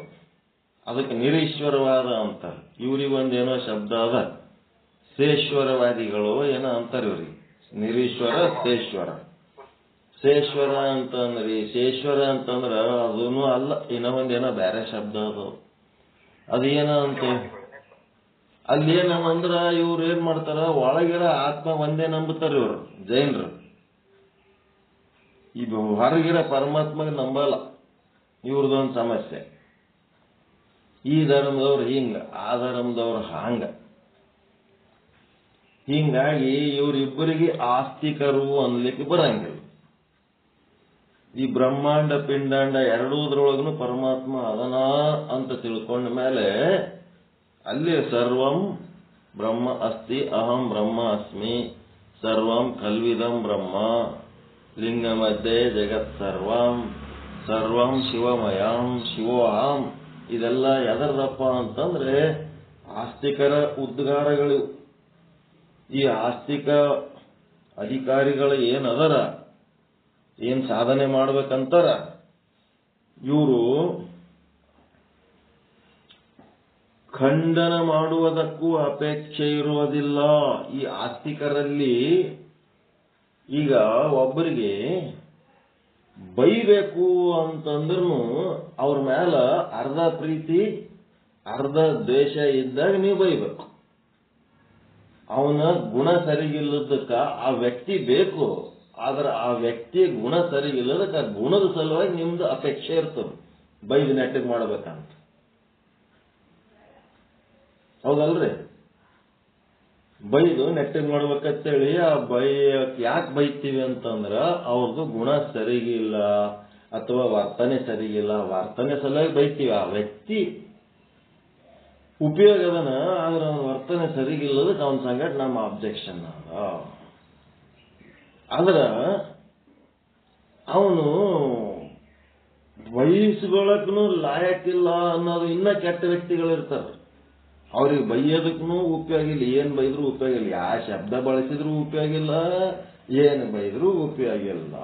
ಅದಕ್ಕೆ ನಿರೀಶ್ವರವಾದ ಅಂತ. ಇವ್ರಿಗೊಂದೇನೋ ಶಬ್ದ ಅದ, ಸೇಶ್ವರವಾದಿಗಳು ಏನೋ ಅಂತಾರೆ ಇವ್ರಿಗೆ. ನಿರೀಶ್ವರ, ಸೇಶ್ವರ. ಸೇಶ್ವರ ಅಂತಂದ್ರಿ, ಶೇಶ್ವರ ಅಂತಂದ್ರ ಅದೂ ಅಲ್ಲ, ಇನ್ನೊಂದೇನೋ ಬೇರೆ ಶಬ್ದ ಅದು. ಅದೇನ ಅಂತ ಅಲ್ಲೇನಂದ್ರ ಇವ್ರು ಏನ್ ಮಾಡ್ತಾರ, ಒಳಗಿರೋ ಆತ್ಮ ಒಂದೇ ನಂಬುತ್ತಾರ ಇವರು ಜೈನರು. ಈಗ ಹೊರಗಿರೋ ಪರಮಾತ್ಮಗೆ ನಂಬಲ್ಲ. ಇವ್ರದೊಂದು ಸಮಸ್ಯೆ. ಈ ಧರ್ಮದವ್ರು ಹಿಂಗ, ಆ ಧರ್ಮದವ್ರು ಹಾಂಗ. ಹಿಂಗಾಗಿ ಇವರಿಬ್ಬರಿಗೆ ಆಸ್ತಿಕರು ಅನ್ಲಿಕ್ಕೆ ಬರಂಗಿಲ್ಲ. ಈ ಬ್ರಹ್ಮಾಂಡ ಪಿಂಡಾಂಡ ಎರಡೂದ್ರೊಳಗೂ ಪರಮಾತ್ಮ ಅದನ ಅಂತ ತಿಳ್ಕೊಂಡ ಮೇಲೆ ಅಲ್ಲಿ ಸರ್ವಂ ಬ್ರಹ್ಮ ಅಸ್ತಿ, ಅಹಂ ಬ್ರಹ್ಮ ಅಸ್ಮಿ, ಸರ್ವಂ ಕಲ್ವಿದಂ ಬ್ರಹ್ಮ, ಲಿಂಗ ಮಧ್ಯೆ ಜಗತ್ ಸರ್ವಂ, ಸರ್ವಂ ಶಿವಮಯಂ ಶಿವೋಹಂ. ಇದೆಲ್ಲ ಎದರದಪ್ಪ ಅಂತಂದ್ರೆ ಆಸ್ತಿಕರ ಉದ್ಗಾರಗಳು. ಈ ಆಸ್ತಿಕ ಅಧಿಕಾರಿಗಳು ಏನದರ, ಏನ್ ಸಾಧನೆ ಮಾಡ್ಬೇಕಂತಾರ, ಇವರು ಖಂಡನ ಮಾಡುವುದಕ್ಕೂ ಅಪೇಕ್ಷೆ ಇರುವುದಿಲ್ಲ. ಈ ಆಸ್ತಿಕರಲ್ಲಿ ಈಗ ಒಬ್ಬರಿಗೆ ಬೈಬೇಕು ಅಂತಂದ್ರೂ ಅವ್ರ ಮೇಲ ಅರ್ಧ ಪ್ರೀತಿ ಅರ್ಧ ದ್ವೇಷ ಇದ್ದಾಗ ನೀವು ಬೈಬೇಕು. ಅವನ ಗುಣ ಸರಿಗಿಲ್ಲದಕ್ಕ ಆ ವ್ಯಕ್ತಿ ಬೇಕು, ಆದ್ರೆ ಆ ವ್ಯಕ್ತಿಯ ಗುಣ ಸರಿಗಿಲ್ಲದಕ್ಕೆ ಆ ಗುಣದ ಸಲುವಾಗಿ ನಿಮ್ದು ಅಪೇಕ್ಷೆ ಇರ್ತದೆ ಬೈದು ನೆಟ್ಟಿಗೆ ಮಾಡ್ಬೇಕಂತ. ಹೌದಲ್ರಿ? ಬೈದು ನೆಟ್ಟಿಗೆ ಮಾಡ್ಬೇಕಂತೇಳಿ ಆ ಯಾಕೆ ಬೈತೀವಿ ಅಂತಂದ್ರ ಅವ್ರದ್ದು ಗುಣ ಸರಿಗಿಲ್ಲ ಅಥವಾ ವರ್ತನೆ ಸರಿಗಿಲ್ಲ, ವರ್ತನೆ ಸಲುವಾಗಿ ಬೈತೀವಿ. ಆ ವ್ಯಕ್ತಿ ಉಪಯೋಗದನ, ಆದ್ರೆ ಅವನ ವರ್ತನೆ ಸರಿಗಿಲ್ಲದಕ್ಕೆ ಅವನ ಸಂಗಡ ನಮ್ಮ ಅಬ್ಜೆಕ್ಷನ್ ಅದ. ಆದ್ರ ಅವನು ಬಯಸ್ಕೊಳಕ್ನು ಲಾಯಕ್ಕಿಲ್ಲ ಅನ್ನೋದು ಇನ್ನ ಕೆಟ್ಟ ವ್ಯಕ್ತಿಗಳಿರ್ತಾರೆ. ಅವ್ರಿಗೆ ಬೈಯೋದಕ್ಕೂ ಉಪಯೋಗ ಇಲ್ಲ, ಏನ್ ಬೈದ್ರು ಉಪಯೋಗ ಇಲ್ಲ, ಯಾವ ಶಬ್ದ ಬಳಸಿದ್ರು ಉಪಯೋಗ ಇಲ್ಲ, ಏನು ಬೈದ್ರು ಉಪಯೋಗ ಇಲ್ಲ.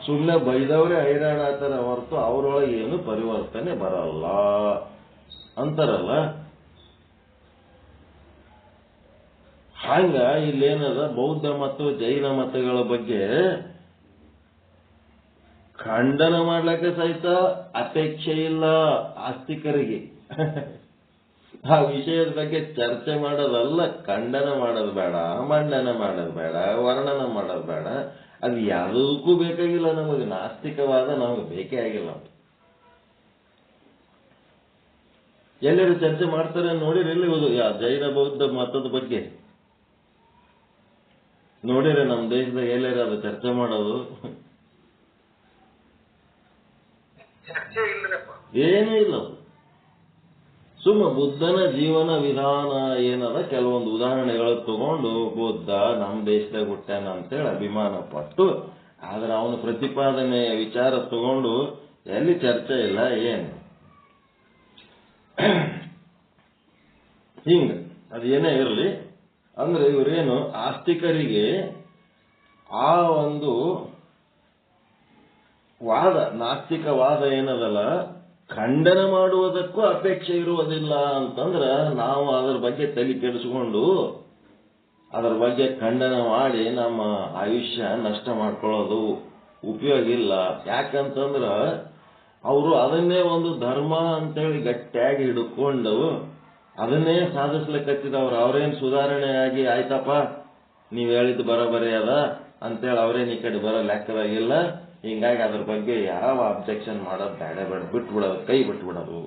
ಸುಮ್ಮನೆ ಬೈದವ್ರೆ ಹೈರಾಣ ಆಗ್ತಾರೆ ಹೊರತು ಅವರೊಳಗೆ ಏನು ಪರಿವರ್ತನೆ ಬರಲ್ಲ ಅಂತಾರಲ್ಲ. ಹಂಗ ಇಲ್ಲೇನದ ಬೌದ್ಧ ಮತ್ತು ಜೈನ ಮತಗಳ ಬಗ್ಗೆ ಖಂಡನ ಮಾಡ್ಲಿಕ್ಕೆ ಸಹಿತ ಅಪೇಕ್ಷೆ ಇಲ್ಲ ಆಸ್ತಿಕರಿಗೆ. ಆ ವಿಷಯದ ಬಗ್ಗೆ ಚರ್ಚೆ ಮಾಡೋದಲ್ಲ, ಖಂಡನ ಮಾಡೋದು ಬೇಡ, ಮಂಡನ ಮಾಡೋದು ಬೇಡ, ವರ್ಣನ ಮಾಡೋದು ಬೇಡ. ಅದು ಯಾವುದಕ್ಕೂ ಬೇಕಾಗಿಲ್ಲ ನಮಗೆ. ನಾಸ್ತಿಕವಾದ ನಮಗೆ ಬೇಕೇ ಆಗಿಲ್ಲ. ಎಲ್ಲರೂ ಚರ್ಚೆ ಮಾಡ್ತಾರೆ ನೋಡಿರಿ, ಜೈನ ಬೌದ್ಧ ಮತದ ಬಗ್ಗೆ ನೋಡಿರಿ. ನಮ್ಮ ದೇಶದಾಗ ಎಲ್ಲರೂ ಅದು ಚರ್ಚೆ ಮಾಡೋದು ಏನೂ ಇಲ್ಲ. ಸುಮ್ಮ ಬುದ್ಧನ ಜೀವನ ವಿಧಾನ ಏನದ ಕೆಲವೊಂದು ಉದಾಹರಣೆಗಳು ತಗೊಂಡು ಬುದ್ಧ ನಮ್ಮ ದೇಶದಾಗ ಹುಟ್ಟ್ಯಾನ ಅಂತೇಳಿ ಅಭಿಮಾನ ಪಟ್ಟು, ಆದ್ರೆ ಅವನ ಪ್ರತಿಪಾದನೆಯ ವಿಚಾರ ತಗೊಂಡು ಎಲ್ಲಿ ಚರ್ಚೆ ಇಲ್ಲ ಏನು. ಹಿಂಗ ಅದು ಏನೇ ಇರಲಿ, ಅಂದ್ರೆ ಇವರೇನು ಆಸ್ತಿಕರಿಗೆ ಆ ಒಂದು ವಾದ, ನಾಸ್ತಿಕವಾದ ಏನದಲ್ಲ, ಖಂಡನ ಮಾಡುವುದಕ್ಕೂ ಅಪೇಕ್ಷೆ ಇರುವುದಿಲ್ಲ ಅಂತಂದ್ರ ನಾವು ಅದರ ಬಗ್ಗೆ ತಲೆ ಕೆಡಿಸ್ಕೊಂಡು ಅದರ ಬಗ್ಗೆ ಖಂಡನ ಮಾಡಿ ನಮ್ಮ ಆಯುಷ್ಯ ನಷ್ಟ ಮಾಡ್ಕೊಳ್ಳೋದು ಉಪಯೋಗ ಇಲ್ಲ. ಯಾಕಂತಂದ್ರ ಅವರು ಅದನ್ನೇ ಒಂದು ಧರ್ಮ ಅಂತೇಳಿ ಗಟ್ಟಿಯಾಗಿ ಹಿಡ್ಕೊಂಡು ಅದನ್ನೇ ಸಾಧಿಸ್ಲಿಕ್ಕತ್ತಿದವ್ರು. ಅವ್ರೇನು ಸುಧಾರಣೆಯಾಗಿ ಆಯ್ತಪ್ಪ ನೀವ್ ಹೇಳಿದ್ದು ಬರೋಬರಿ ಅದ ಅಂತೇಳಿ ಅವ್ರೇನು ಈ ಕಡೆ ಬರೋ ಲೆಕ್ಕದಾಗಿಲ್ಲ. ಹಿಂಗಾಗಿ ಅದ್ರ ಬಗ್ಗೆ ಯಾವ ಅಬ್ಜೆಕ್ಷನ್ ಮಾಡೋದು ಬೇಡ ಬಿಟ್ಬಿಡೋದು, ಕೈ ಬಿಟ್ಬಿಡೋದು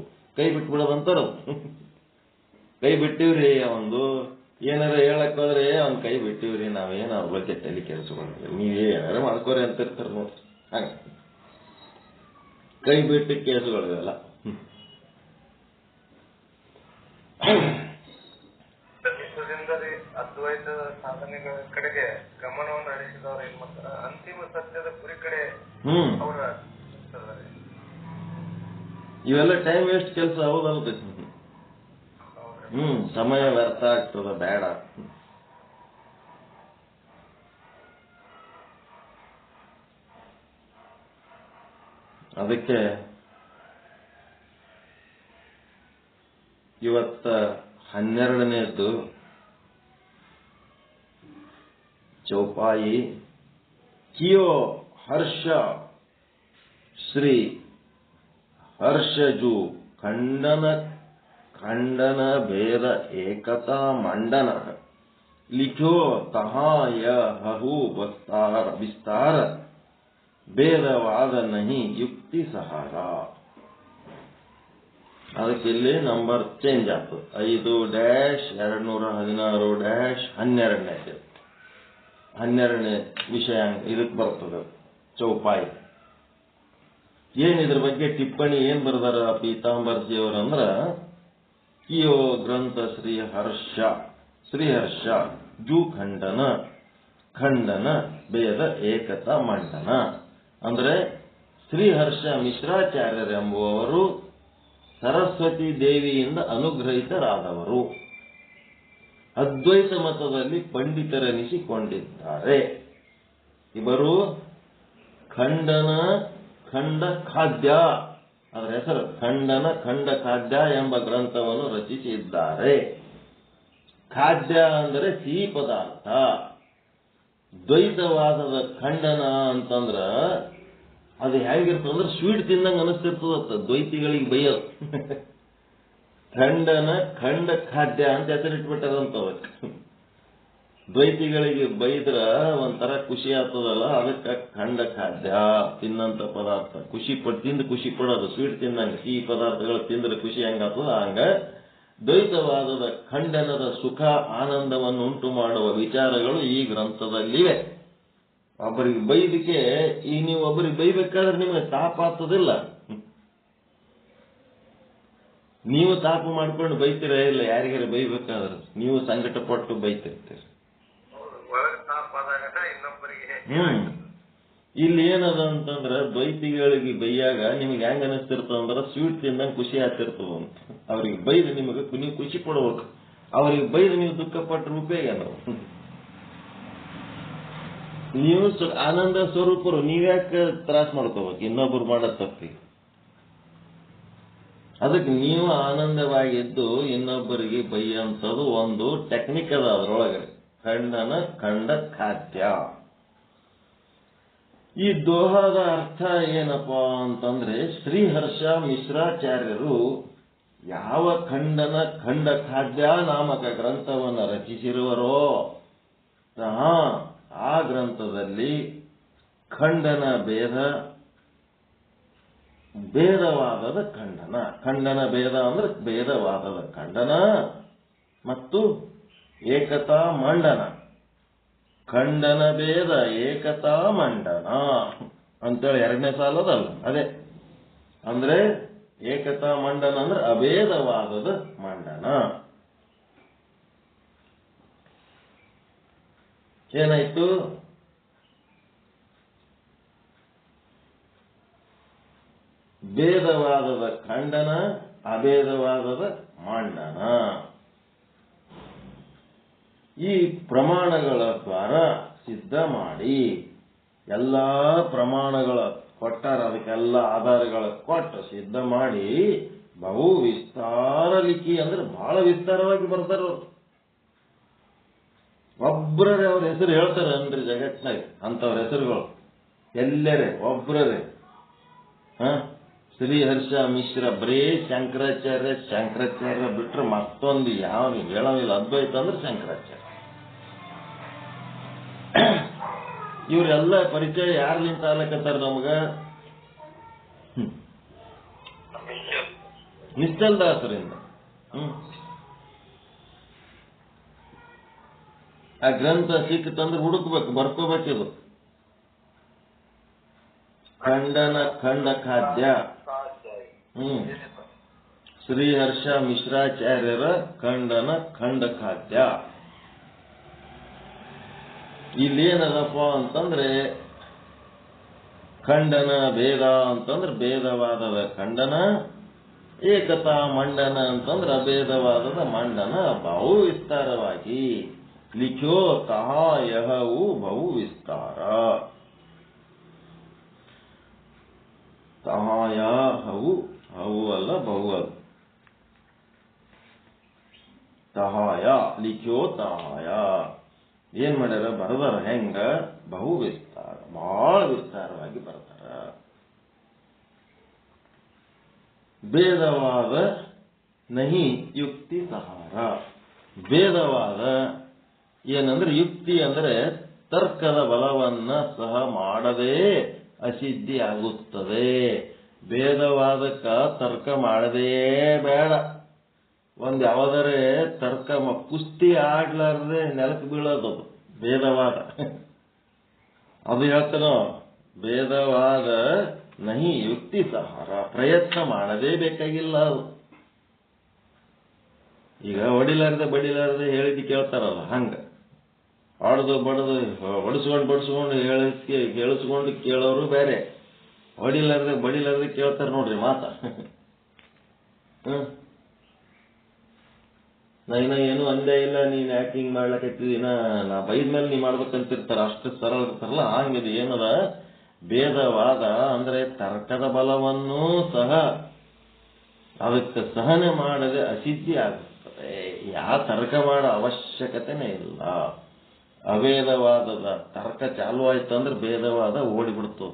ಅಂತಾರ. ಕೈ ಬಿಟ್ಟಿವ್ರಿ, ಒಂದು ಏನಾರ ಹೇಳಕ್ ಹೋದ್ರೆ ಅವ್ನ ಕೈ ಬಿಟ್ಟಿವ್ರಿ, ನಾವೇನು ಅವ್ರ ಬಗ್ಗೆ ತಲೆ ಕೆಡಿಸ್ಕೊಂಡಿಲ್ಲ, ನೀವೇನಾರ ಮಾಡ್ಕೋರಿ ಅಂತಿರ್ತಾರ ನೋಡ್ರಿ. ಹಂಗ ಕೈ ಬಿಟ್ಟು ಕೇಸುಗಳಿವೆಲ್ಲ. ಅದ್ವೈತ ಸಾಧನೆಗಳ ಕಡೆಗೆ ಗಮನವನ್ನು ಹರಿಸಿದವರು ಏನ್ ಮಾಡ್ತಾರ, ಅಂತಿಮ ಸತ್ಯದ ಗುರಿ ಕಡೆ ಅವರ ಇವೆಲ್ಲ ಟೈಮ್ ವೇಸ್ಟ್ ಕೆಲಸ ಹೌದಲ್ರಿ. ಸಮಯ ವ್ಯರ್ಥ ಆಗ್ತದ, ಬೇಡ. ಅದಕ್ಕೆ ಇವತ್ತ 12ನೇದ್ದು ಚೌಪಾಯಿ ಕಿಯೋ ಹರ್ಷ ಶ್ರೀ ಹರ್ಷಜು ಖಂಡನ ಭೇದ ಏಕತಾ ಮಂಡನ ಲಿಖೋ ತಹಾ ಯಹು ವಿಸ್ತಾರ ಭೇದವಾದ ನಹಿ ಯುಕ್ತಿ ಸಹಾರ. ಅದಕ್ಕೆ ಇಲ್ಲಿ ನಂಬರ್ ಚೇಂಜ್ ಆಯ್ತು. 5-216-12ನೇ 12ನೇ ವಿಷಯ ಇದಕ್ಕೆ ಬರ್ತದೆ ಚೌಪಾಯಿ. ಏನಿದ್ರ ಬಗ್ಗೆ ಟಿಪ್ಪಣಿ ಏನ್ ಬರ್ದಾರ ಪೀತಾಂಬರ್ಜಿಯವರಂದ್ರ, ಕಿಯೋ ಗ್ರಂಥ ಶ್ರೀಹರ್ಷ ಜೂ ಖಂಡನ ಭೇದ ಏಕತಾ ಮಂಡನ. ಅಂದ್ರೆ ಶ್ರೀಹರ್ಷ ಮಿಶ್ರಾಚಾರ್ಯರೆಂಬುವವರು ಸರಸ್ವತಿ ದೇವಿಯಿಂದ ಅನುಗ್ರಹಿತರಾದವರು, ಅದ್ವೈತ ಮತದಲ್ಲಿ ಪಂಡಿತರೆನಿಸಿಕೊಂಡಿದ್ದಾರೆ. ಇವರು ಖಂಡ ಖಾದ್ಯ, ಅದರ ಹೆಸರು ಖಂಡ ಖಾದ್ಯ ಎಂಬ ಗ್ರಂಥವನ್ನು ರಚಿಸಿದ್ದಾರೆ. ಖಾದ್ಯ ಅಂದರೆ ಸಿಹಿ ಪದಾರ್ಥ. ದ್ವೈತವಾದದ ಖಂಡನ ಅಂತಂದ್ರ ಅದು ಹೇಗಿರ್ತದಂದ್ರೆ ಸ್ವೀಟ್ ತಿಂದಂಗ ಅನಿಸ್ತಿರ್ತದತ್ತ ದ್ವೈತಿಗಳಿಗೆ ಬೈಯೋದು. ಖಂಡ ಖಾದ್ಯ ಅಂತ ಹೆಸರಿಟ್ಬಿಟ್ಟಾರಂತವ. ದ್ವೈತಿಗಳಿಗೆ ಬೈದ್ರ ಒಂಥರ ಖುಷಿ ಆಗ್ತದಲ್ಲ, ಅದಕ್ಕೆ ಖಂಡ ಖಾದ್ಯ, ತಿನ್ನಂತ ಪದಾರ್ಥ, ತಿಂದು ಖುಷಿ ಪಡೋದು, ಸ್ವೀಟ್ ತಿಂದಂಗ ಸಿಹಿ ಪದಾರ್ಥಗಳು ತಿಂದ್ರೆ ಖುಷಿ ಹೆಂಗಾಗ್ತದ ಹಂಗ ದ್ವೈತವಾದದ ಖಂಡನದ ಸುಖ ಆನಂದವನ್ನು ಉಂಟು ಮಾಡುವ ವಿಚಾರಗಳು ಈ ಗ್ರಂಥದಲ್ಲಿವೆ. ಒಬ್ಬರಿಗೆ ಬೈದಕ್ಕೆ, ಈಗ ನೀವು ಒಬ್ಬರಿಗೆ ಬೈಬೇಕಾದ್ರೆ ನಿಮಗೆ ತಾಪ ಆಗ್ತದಿಲ್ಲ, ನೀವು ತಾಪ ಮಾಡ್ಕೊಂಡು ಬೈತೀರ ಇಲ್ಲ, ಯಾರಿಗಾರ ಬೈಬೇಕಾದ್ರೆ ನೀವು ಸಂಕಟ ಪಟ್ಟು ಬೈತಿರ್ತೀರಿ. ಇಲ್ಲಿ ಏನದ ಅಂತಂದ್ರ ದ್ವೈತಿಗಳಿಗೆ ಬೈಯಾಗ ನಿಮ್ಗೆ ಹೆಂಗ ಅನಿಸ್ತಿರ್ತದಂದ್ರ ಸ್ವೀಟ್ ತಿಂದಂಗೆ ಖುಷಿ ಆಗ್ತಿರ್ತದ ಅಂತ. ಅವ್ರಿಗೆ ಬೈದು ನಿಮಗೆ ನೀವು ಖುಷಿ ಪಡ್ಬೇಕು, ಅವ್ರಿಗೆ ಬೈದು ನೀವು ದುಃಖ ಪಟ್ಟ ರೂಪಾಯಿ ಏನವು. ನೀವು ಆನಂದ ಸ್ವರೂಪರು, ನೀವ್ಯಾಕೆ ತ್ರಾಸ ಮಾಡ್ಕೋಬೇಕು ಇನ್ನೊಬ್ರು ಮಾಡೋ ತಪ್ಪಿ. ಅದಕ್ಕೆ ನೀವು ಆನಂದವಾಗಿದ್ದು ಇನ್ನೊಬ್ಬರಿಗೆ ಬೈಯಂಥದ್ದು ಒಂದು ಟೆಕ್ನಿಕ್ ಅದ. ಅದರೊಳಗೆ ಖಂಡನ ಖಂಡ ಖಾದ್ಯ. ಈ ದೋಹದ ಅರ್ಥ ಏನಪ್ಪಾ ಅಂತಂದ್ರೆ, ಶ್ರೀಹರ್ಷ ಮಿಶ್ರಾಚಾರ್ಯರು ಯಾವ ಖಂಡನ ಖಂಡ ಖಾದ್ಯ ನಾಮಕ ಗ್ರಂಥವನ್ನು ರಚಿಸಿರುವರೋ ಆ ಗ್ರಂಥದಲ್ಲಿ ಖಂಡನ ಭೇದ, ಭೇದವಾದದ ಖಂಡನ, ಖಂಡನ ಭೇದ ಅಂದ್ರೆ ಭೇದವಾದದ ಖಂಡನ ಮತ್ತು ಏಕತಾ ಮಂಡನ, ಖಂಡನ ಭೇದ ಏಕತಾ ಮಂಡನ ಅಂತೇಳಿ ಎರಡನೇ ಸಾಲದಲ್ಲ. ಅದೇ ಅಂದ್ರೆ ಏಕತಾ ಮಂಡನ ಅಂದ್ರೆ ಅಭೇದವಾದದ ಮಂಡನ. ಏನಾಯ್ತು? ಭೇದವಾದದ ಖಂಡನ, ಅಭೇದವಾದದ ಮಂಡನ. ಈ ಪ್ರಮಾಣಗಳ ದ್ವಾರ ಸಿದ್ಧ ಮಾಡಿ, ಎಲ್ಲಾ ಪ್ರಮಾಣಗಳ ಕೊಟ್ಟಾರ, ಅದಕ್ಕೆಲ್ಲ ಆಧಾರಗಳ ಕೊಟ್ಟು ಸಿದ್ಧ ಮಾಡಿ ಬಹು ವಿಸ್ತಾರ ಲಿಖಿ ಅಂದ್ರೆ ಬಹಳ ವಿಸ್ತಾರವಾಗಿ ಬರ್ತಾರ ಅವರು. ಒಬ್ಬರೇ ಅವ್ರ ಹೆಸರು ಹೇಳ್ತಾರೆ ಅನ್ರಿ ಜಗತ್ನಾಗ, ಅಂತವ್ರ ಹೆಸರುಗಳು ಎಲ್ಲರೇ ಒಬ್ಬರೇ. ಶ್ರೀಹರ್ಷ ಮಿಶ್ರ ಬರೇ ಶಂಕರಾಚಾರ್ಯ ಬಿಟ್ರೆ ಮತ್ತೊಂದು ಯಾವ ಹೇಳೋದಿಲ್ಲ. ಅದ್ವೈತ ಅಂದ್ರೆ ಶಂಕರಾಚಾರ್ಯ. ಇವರೆಲ್ಲ ಪರಿಚಯ ಯಾರ್ಲಿಂತ ಆಗ್ಲಕತ್ತಾರ ನಮಗ? ನಿಶ್ಚಲ್ದಾಸರಿಂದ. ಆ ಗ್ರಂಥ ಸಿಕ್ತಂದ್ರೆ ಹುಡುಕ್ಬೇಕು, ಬರ್ಕೋಬೇಕಿದು. ಖಂಡನ ಖಂಡ ಖಾದ್ಯ. ಶ್ರೀಹರ್ಷ ಮಿಶ್ರಾಚಾರ್ಯರ ಖಂಡನ ಖಂಡ ಖಾದ್ಯ. ಇಲ್ಲೇನದಪ್ಪ ಅಂತಂದ್ರೆ, ಖಂಡನ ಭೇದ ಅಂತಂದ್ರೆ ಭೇದವಾದದ ಖಂಡನ, ಏಕತಾ ಮಂಡನ ಅಂತಂದ್ರೆ ಅಭೇದವಾದದ ಮಂಡನ ಬಹು ವಿಸ್ತಾರವಾಗಿ. ಲಿಖ್ಯೋ ತಹ ಯಹವು ಬಹು ವಿಸ್ತಾರ. ತಹಾಯ ಹವು, ಹವು ಅಲ್ಲ ಬಹು ಅಲ್ಲ. ತಹಾಯ ಲಿಖ್ಯೋ ತಹಾಯ ಏನ್ ಮಾಡ್ಯಾರ? ಬರದಾರ ಹೆಂಗ? ಬಹು ವಿಸ್ತಾರ, ಬಹಳ ವಿಸ್ತಾರವಾಗಿ ಬರ್ತಾರ. ಭೇದವಾದ ನಹಿ ಯುಕ್ತಿ ಸಹಾರ. ಭೇದವಾದ ಏನಂದ್ರೆ ಯುಕ್ತಿ ಅಂದ್ರೆ ತರ್ಕದ ಬಲವನ್ನ ಸಹ ಮಾಡದೇ ಅಸಿದ್ಧಿ ಆಗುತ್ತದೆ. ಭೇದವಾದಕ್ಕ ತರ್ಕ ಮಾಡದೇ ಬೇಡ. ಒಂದ್ ಯಾವ್ದಾರೆ ತರ್ಕ ಕುಸ್ತಿ ಆಡ್ಲಾರ್ದೆ ನೆಲಕ್ಕೆ ಬೀಳೋದು ಭೇದವಾದ. ಅದು ಹೇಳ್ತಾನೋ, ಭೇದವಾದ ನಹಿ ಯುಕ್ತಿ ಸಹಾರ. ಪ್ರಯತ್ನ ಮಾಡದೇ ಬೇಕಾಗಿಲ್ಲ ಅದು. ಈಗ ಹೊಡಿಲಾರ್ದೆ ಬಡಿಲಾರ್ದೆ ಹೇಳಿದ್ದು ಕೇಳ್ತಾರಲ್ಲ, ಹಂಗ ಹೊಡೆದು ಬಡದು ಬಡಿಸ್ಕೊಂಡು ಹೇಳಿಸ್ಕೊಂಡು ಕೇಳೋರು ಬೇರೆ, ಹೊಡಿಲಾರ್ದೆ ಬಡಿಲಾರ್ದೆ ಕೇಳ್ತಾರ ನೋಡ್ರಿ ಮಾತ. ನಾ ಏನು ಅಂದೇ ಇಲ್ಲ, ನೀನ್ ಯಾಕೆ ಹಿಂಗ್ ಮಾಡ್ಲಕತ್ತಿದೀನ, ನಾ ಬೈದ್ಮೇಲೆ ನೀ ಮಾಡ್ಬೇಕಂತಿರ್ತಾರ, ಅಷ್ಟು ಸರಳ ಇರ್ತಾರಲ್ಲ. ಹಂಗಿದು ಏನದ ಭೇದವಾದ ಅಂದ್ರೆ ತರ್ಕದ ಬಲವನ್ನೂ ಸಹ ಅದಕ್ಕೆ ಸಹನೆ ಮಾಡದೆ ಅಸಿದ್ಧಿ ಆಗುತ್ತದೆ. ತರ್ಕ ಮಾಡೋ ಅವಶ್ಯಕತೆನೇ ಇಲ್ಲ. ಅಭೇದವಾದದ ತರ್ಕ ಚಾಲು ಆಯ್ತು ಅಂದ್ರೆ ಭೇದವಾದ ಓಡಿಬಿಡ್ತು.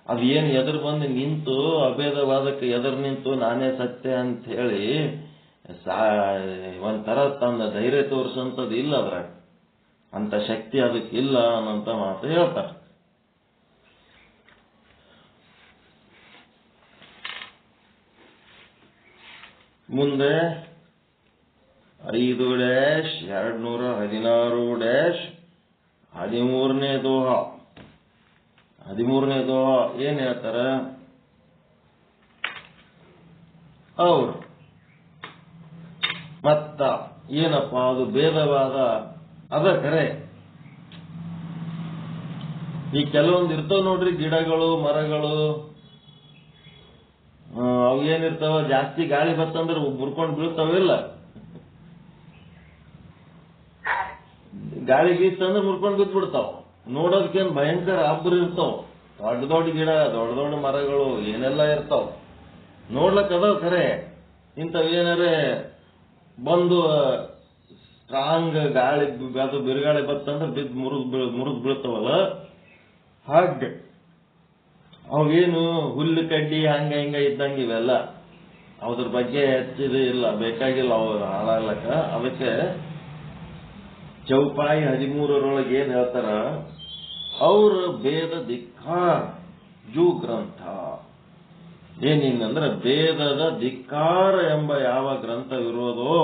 ಅದೇನು ಎದುರು ಬಂದು ನಿಂತು ಅಭೇದವಾದಕ್ಕೆ ಎದುರು ನಿಂತು ನಾನೇ ಸತ್ಯ ಅಂತ ಹೇಳಿ ಒಂಥರ ತನ್ನ ಧೈರ್ಯ ತೋರಿಸಂಥದ್ದು ಇಲ್ಲ. ಅದ್ರಾಗ ಅಂತ ಶಕ್ತಿ ಅದಕ್ಕೆ ಇಲ್ಲ ಅನ್ನಂತ ಮಾತು ಹೇಳ್ತಾರೆ. ಮುಂದೆ 5-216-13ನೇ ದೋಹ. 13ನೇ ದೋಹ ಏನ್ ಹೇಳ್ತಾರ ಅವ್ರು? ಮತ್ತ ಏನಪ್ಪ ಅದು ಭೇದವಾದ ಅದ ಕರೆ. ಈ ಕೆಲವೊಂದು ಇರ್ತಾವ ನೋಡ್ರಿ, ಗಿಡಗಳು ಮರಗಳು, ಅವು ಏನಿರ್ತಾವ ಜಾಸ್ತಿ ಗಾಳಿ ಬತ್ತಂದ್ರೆ ಮುರ್ಕೊಂಡು ಬೀಳ್ತಾವಿಲ್ಲ, ಗಾಳಿ ಬೀಸ್ತಂದ್ರೆ ಮುರ್ಕೊಂಡು ಬಿದ್ದು ಬಿಡ್ತಾವ. ನೋಡೋದಕ್ಕೇನು ಭಯಂಕರ ಅಬ್ಬರು ಇರ್ತಾವ, ದೊಡ್ಡ ದೊಡ್ಡ ಗಿಡ, ದೊಡ್ಡ ದೊಡ್ಡ ಮರಗಳು ಏನೆಲ್ಲ ಇರ್ತಾವ, ನೋಡ್ಲಕ್ಕ ಅದಾವ ಖರೆ. ಇಂಥವೇನಾರೆ ಬಂದು ಸ್ಟ್ರಾಂಗ್ ಗಾಳಿ ಅದು ಬಿರುಗಾಳಿ ಬತ್ತಂದ್ರೆ ಬಿದ್ದು ಮುರಿದು ಬೀಳ್ತಾವಲ್ಲ, ಹಾಗೆ ಅವೇನು ಹುಲ್ಲು ಕಡ್ಡಿ ಹಂಗ ಹಿಂಗ ಇದ್ದಂಗೆ ಇವೆಲ್ಲ, ಅದ್ರ ಬಗ್ಗೆ ಹೆಚ್ಚಿದು ಇಲ್ಲ, ಬೇಕಾಗಿಲ್ಲ ಅವು ಹಾಳಾಗ್ಲಕ್ಕ. ಅದಕ್ಕೆ ಚೌಪಾಯಿ 13 ಏನ್ ಹೇಳ್ತಾರ, ಅವ್ರ ಭೇದ ಧಿಕ್ಕಾರ ಜೂ ಗ್ರಂಥ ಏನಿಂಗಂದ್ರೆ, ಭೇದದ ಧಿಕ್ಕಾರ ಎಂಬ ಯಾವ ಗ್ರಂಥವಿರೋದೋ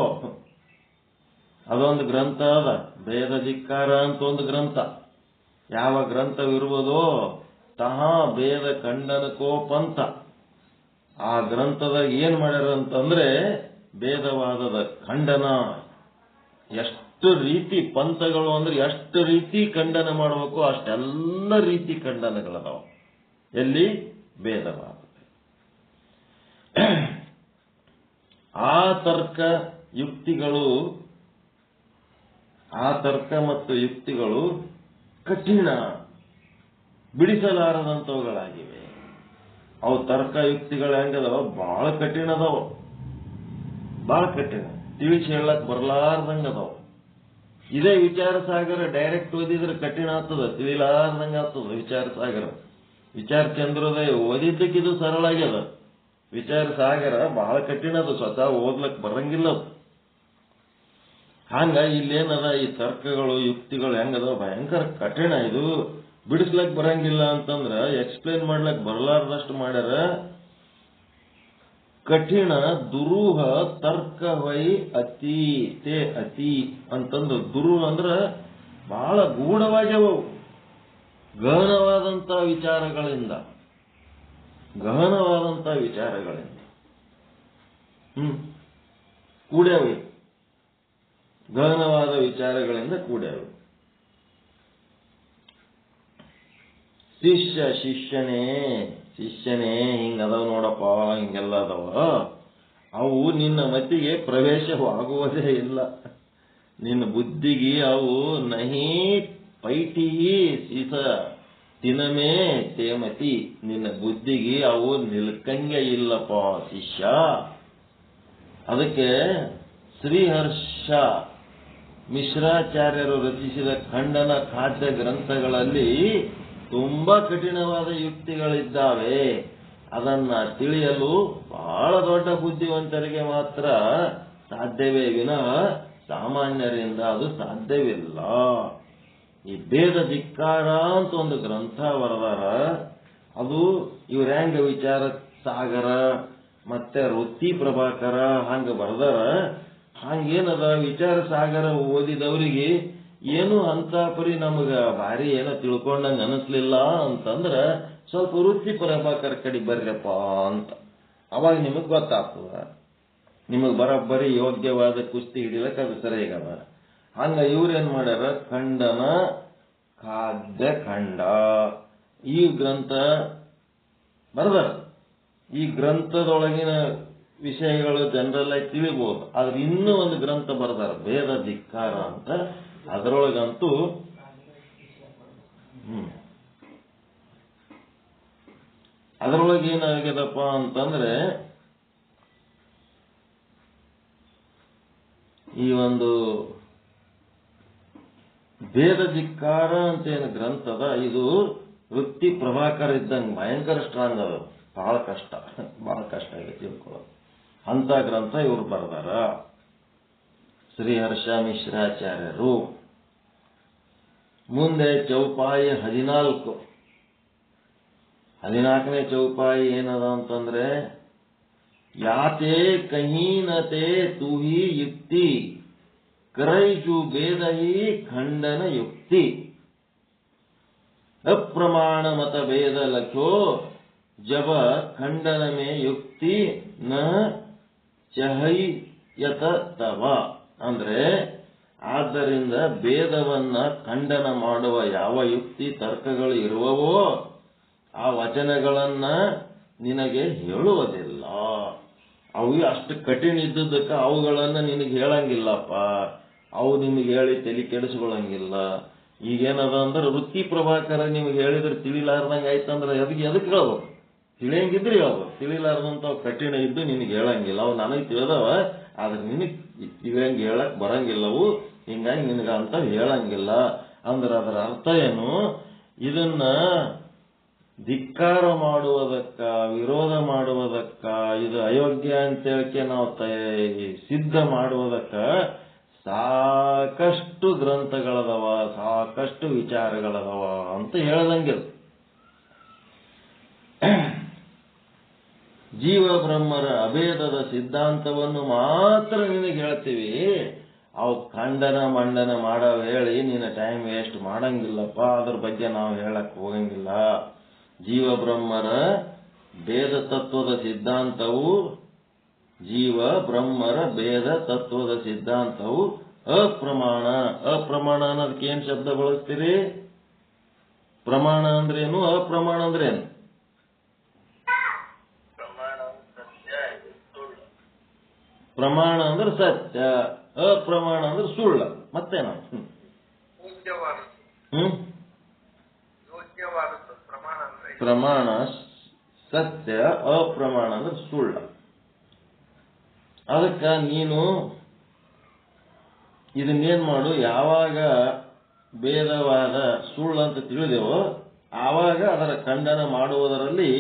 ಅದೊಂದು ಗ್ರಂಥ ಅದ. ಭೇದ ಧಿಕ್ಕಾರ ಅಂತ ಒಂದು ಗ್ರಂಥ ಯಾವ ಗ್ರಂಥವಿರುವುದೋ ತಹ ಭೇದ ಖಂಡನಕೋ ಪಂಥ. ಆ ಗ್ರಂಥದಾಗ ಏನ್ ಮಾಡ್ಯಾರ ಅಂತಂದ್ರೆ, ಭೇದವಾದದ ಖಂಡನ, ಎಷ್ಟು ರೀತಿ ಪಂಥಗಳು ಅಂದ್ರೆ ಎಷ್ಟು ರೀತಿ ಖಂಡನ ಮಾಡಬೇಕು ಅಷ್ಟೆಲ್ಲ ರೀತಿ ಖಂಡನಗಳದಾವ. ಎಲ್ಲಿ? ಭೇದವಾದ. ಆ ತರ್ಕ ಮತ್ತು ಯುಕ್ತಿಗಳು ಕಠಿಣ, ಬಿಡಿಸಲಾರದಂಥವುಗಳಾಗಿವೆ. ಅವು ತರ್ಕ ಯುಕ್ತಿಗಳು ಹೆಂಗದವ, ಬಹಳ ಕಠಿಣ ಅದಾವ, ಬಹಳ ಕಠಿಣ, ತಿಳಿಸಿ ಹೇಳಕ್ ಬರ್ಲಾರ್ದಂಗ ಅದಾವ. ಇದೇ ವಿಚಾರ ಸಾಗರ ಡೈರೆಕ್ಟ್ ಓದಿದ್ರೆ ಕಠಿಣ ಆಗ್ತದ, ತಿಳಿಲಾರ್ದಂಗ ಆಗ್ತದ. ವಿಚಾರ ಚಂದ್ರೋದಯ ಓದಿದ್ದಕ್ಕಿದು ಸರಳ ಆಗ್ಯದ, ವಿಚಾರ ಸಾಗರ ಬಹಳ ಕಠಿಣ ಅದು, ಸ್ವತಃ ಓದ್ಲಕ್ ಬರಂಗಿಲ್ಲ ಅದು. ಹಂಗ ಇಲ್ಲೇನದ, ಈ ತರ್ಕಗಳು ಯುಕ್ತಿಗಳು ಹೆಂಗದ ಭಯಂಕರ ಕಠಿಣ. ಇದು ಬಿಡಿಸ್ಲಕ್ ಬರಂಗಿಲ್ಲ ಅಂತಂದ್ರ, ಎಕ್ಸ್ಪ್ಲೇನ್ ಮಾಡ್ಲಕ್ ಬರಲಾರ್ದಷ್ಟು ಮಾಡ್ಯಾರ. ಕಠಿಣ ದುರೂಹ ತರ್ಕ ವೈ ಅತಿ ತೇ ಅತಿ ಅಂತಂದು, ದುರೂಹ ಅಂದ್ರ ಬಹಳ ಗೂಢವಾಗ್ಯವ, ಗಹನವಾದಂತ ವಿಚಾರಗಳಿಂದ ಕೂಡ್ಯಾವೆ, ಗಹನವಾದ ವಿಚಾರಗಳಿಂದ ಕೂಡ್ಯಾವೆ. ಶಿಷ್ಯನೇ ಹಿಂಗದಾವ ನೋಡಪ್ಪ, ಹಿಂಗೆಲ್ಲ ಅದಾವ, ಅವು ನಿನ್ನ ಮತಿಗೆ ಪ್ರವೇಶವಾಗುವುದೇ ಇಲ್ಲ, ನಿನ್ನ ಬುದ್ಧಿಗೆ ಅವು ನಹಿ ಪೈಟಿ ಸೀಸ ತಿನಮೇ ತೇಮತಿ, ನಿನ್ನ ಬುದ್ಧಿಗೆ ಅವು ನಿಲ್ಕಂಗೆ ಇಲ್ಲಪ್ಪ ಶಿಷ್ಯ. ಅದಕ್ಕೆ ಶ್ರೀಹರ್ಷ ಮಿಶ್ರಾಚಾರ್ಯರು ರಚಿಸಿದ ಖಂಡನ ಖಾದ್ಯ ಗ್ರಂಥಗಳಲ್ಲಿ ತುಂಬಾ ಕಠಿಣವಾದ ಯುಕ್ತಿಗಳಿದ್ದಾವೆ. ಅದನ್ನ ತಿಳಿಯಲು ಬಹಳ ದೊಡ್ಡ ಬುದ್ಧಿವಂತರಿಗೆ ಮಾತ್ರ ಸಾಧ್ಯವೇ ವಿನಃ ಸಾಮಾನ್ಯರಿಂದ ಅದು ಸಾಧ್ಯವಿಲ್ಲ. ಈ ಭೇದ ಧಿಕ್ಕಾರ ಅಂತ ಒಂದು ಗ್ರಂಥ ಬರೆದಾರ, ಅದು ಇವ್ರ ಹೆಂಗ ವಿಚಾರ ಸಾಗರ ಮತ್ತೆ ವೃತ್ತಿ ಪ್ರಭಾಕರ ಹಂಗ ಬರೆದಾರ. ಹಂಗೇನದ, ವಿಚಾರ ಸಾಗರ ಓದಿದವರಿಗೆ ಏನು ಅಂತ ಪರಿ ನಮಗ ಭಾರಿ ಏನೋ ತಿಳ್ಕೊಂಡಂಗ ಅನಿಸ್ಲಿಲ್ಲ ಅಂತಂದ್ರ ಸ್ವಲ್ಪ ವೃತ್ತಿ ಪ್ರಭಾಕರ ಕಡೆ ಬರ್ರಪ್ಪ ಅಂತ, ಅವಾಗ ನಿಮಗ್ ಗೊತ್ತಾಗ್ತದ. ನಿಮಗ್ ಬರೋಬ್ಬರಿ ಯೋಗ್ಯವಾದ ಕುಸ್ತಿ ಹಿಡಿಲಕ್ಕ ಅದು ಸರಿಯಾಗದ. ಹಂಗ ಇವ್ರೇನ್ ಮಾಡ್ಯಾರ, ಖಂಡನ ಖಾದ್ಯ ಖಂಡ ಈ ಗ್ರಂಥ ಬರೆದಾರ. ಈ ಗ್ರಂಥದೊಳಗಿನ ವಿಷಯಗಳು ಜನರಲ್ ಆಗಿ ತಿಳಿಬಹುದು, ಆದ್ರೆ ಇನ್ನೂ ಒಂದು ಗ್ರಂಥ ಬರೆದಾರ ಭೇದ ಧಿಕ್ಕಾರ ಅಂತ. ಅದರೊಳಗಂತೂ ಅದರೊಳಗೇನಾಗ್ಯದಪ್ಪ ಅಂತಂದ್ರೆ, ಈ ಒಂದು ಭೇದ ಧಿಕ್ಕಾರ ಅಂತ ಏನು ಗ್ರಂಥದ, ಇದು ವೃತ್ತಿ ಪ್ರಭಾಕರ ಇದ್ದಂಗೆ ಭಯಂಕರ ಸ್ಟ್ರಾಂಗ್ ಅದ, ಬಹಳ ಕಷ್ಟ ಆಗಿದೆ ತಿಳ್ಕೊಳ್ಳೋದು. ಅಂತ ಗ್ರಂಥ ಇವ್ರು ಬರೆದಾರ ಶ್ರೀಹರ್ಷ ಮಿಶ್ರಾಚಾರ್ಯರು. ಮುಂದೆ ಚೌಪಾಯಿ 14ನೇ ಚೌಪಾಯಿ ಏನದ ಅಂತಂದ್ರೆ, ಯಾತೆ ಕಹೀನತೆ ತೂಹಿ ಯುಕ್ತಿ ಕರೈಜು ಭೇದ ಹಿ ಖಂಡನ ಯುಕ್ತಿ ಅಪ್ರಮಾಣ ಮತ ಭೇದ ಲಖೋ ಜಬ ಖಂಡನ ಮೇ ಯುಕ್ತಿ ನ ಚಹೈಯತ ತವ. ಅಂದ್ರೆ ಆದ್ದರಿಂದ ಭೇದವನ್ನ ಖಂಡನ ಮಾಡುವ ಯಾವ ಯುಕ್ತಿ ತರ್ಕಗಳು ಇರುವವೋ ಆ ವಚನಗಳನ್ನ ನಿನಗೆ ಹೇಳುವುದಿಲ್ಲ. ಅವು ಅಷ್ಟು ಕಠಿಣ ಇದ್ದುದಕ್ಕೆ ಅವುಗಳನ್ನ ನಿನಗೆ ಹೇಳಂಗಿಲ್ಲಪ್ಪ. ಅವು ನಿಮಗೆ ಹೇಳಿ ತಲೆ ಕೆಡಿಸ್ಕೊಳ್ಳಂಗಿಲ್ಲ. ಈಗೇನದ ಅಂದ್ರೆ ವೃತ್ತಿ ಪ್ರಭಾಕರ ನಿಮ್ಗೆ ಹೇಳಿದ್ರೆ ತಿಳಿಲಾರ್ದಂಗೆ ಆಯ್ತಂದ್ರೆ ಎದಕ್ಕೆ ಹೇಳ್ಬೇಕು? ತಿಳಿಯಂಗಿದ್ರೆ ಹೇಳ್ಬೇಕು. ತಿಳಿಲಾರ್ದಂತ ಕಠಿಣ ಇದ್ದು ನಿನಗೆ ಹೇಳಂಗಿಲ್ಲ. ಅವು ನನಗೆ ತಿಳಿದವ, ಆದ್ರೆ ನಿನಗೆ ಇವಂಗೆ ಹೇಳಕ್ ಬರಂಗಿಲ್ಲವು. ಹಿಂಗಾಗಿ ನಿನಗ ಅಂತ ಹೇಳಂಗಿಲ್ಲ ಅಂದ್ರೆ ಅದರ ಅರ್ಥ ಏನು? ಇದನ್ನ ಧಿಕ್ಕಾರ ಮಾಡುವುದಕ್ಕ, ವಿರೋಧ ಮಾಡುವುದಕ್ಕ, ಇದು ಅಯೋಗ್ಯ ಅಂತ ಹೇಳಿಕೆ ನಾವು ಸಿದ್ಧ ಮಾಡುವುದಕ್ಕ ಸಾಕಷ್ಟು ಗ್ರಂಥಗಳದವ, ಸಾಕಷ್ಟು ವಿಚಾರಗಳದವ ಅಂತ ಹೇಳದಂಗಿಲ್ಲ. ಜೀವ ಬ್ರಹ್ಮರ ಅಭೇದದ ಸಿದ್ಧಾಂತವನ್ನು ಮಾತ್ರ ನಿನಗೆ ಹೇಳ್ತೀವಿ. ಅವು ಖಂಡನ ಮಂಡನ ಮಾಡೋ ಹೇಳಿ ನಿನ್ನ ಟೈಮ್ ವೇಸ್ಟ್ ಮಾಡಂಗಿಲ್ಲಪ್ಪ. ಅದ್ರ ಬಗ್ಗೆ ನಾವು ಹೇಳಕ್ ಹೋಗಂಗಿಲ್ಲ. ಜೀವ ಬ್ರಹ್ಮರ ಭೇದ ತತ್ವದ ಸಿದ್ಧಾಂತವು, ಜೀವ ಬ್ರಹ್ಮರ ಭೇದ ತತ್ವದ ಸಿದ್ಧಾಂತವು ಅಪ್ರಮಾಣ. ಅಪ್ರಮಾಣ ಅನ್ನೋದಕ್ಕೆ ಏನ್ ಶಬ್ದ ಬಳಸ್ತೀರಿ? ಪ್ರಮಾಣ ಅಂದ್ರೇನು? ಅಪ್ರಮಾಣ ಅಂದ್ರೇನು? ಪ್ರಮಾಣ ಅಂದ್ರೆ ಸತ್ಯ, ಅಪ್ರಮಾಣ ಅಂದ್ರೆ ಸುಳ್ಳ. ಮತ್ತೇನ? ಪ್ರಮಾಣ ಸತ್ಯ, ಅಪ್ರಮಾಣ ಅಂದ್ರೆ ಸುಳ್ಳ. ಅದಕ್ಕ ನೀನು ಇದನ್ನೇನ್ ಮಾಡು, ಯಾವಾಗ ಭೇದವಾದ ಸುಳ್ಳು ಅಂತ ತಿಳಿದೆವೋ ಆವಾಗ ಅದರ ಖಂಡನ ಮಾಡುವುದರಲ್ಲಿ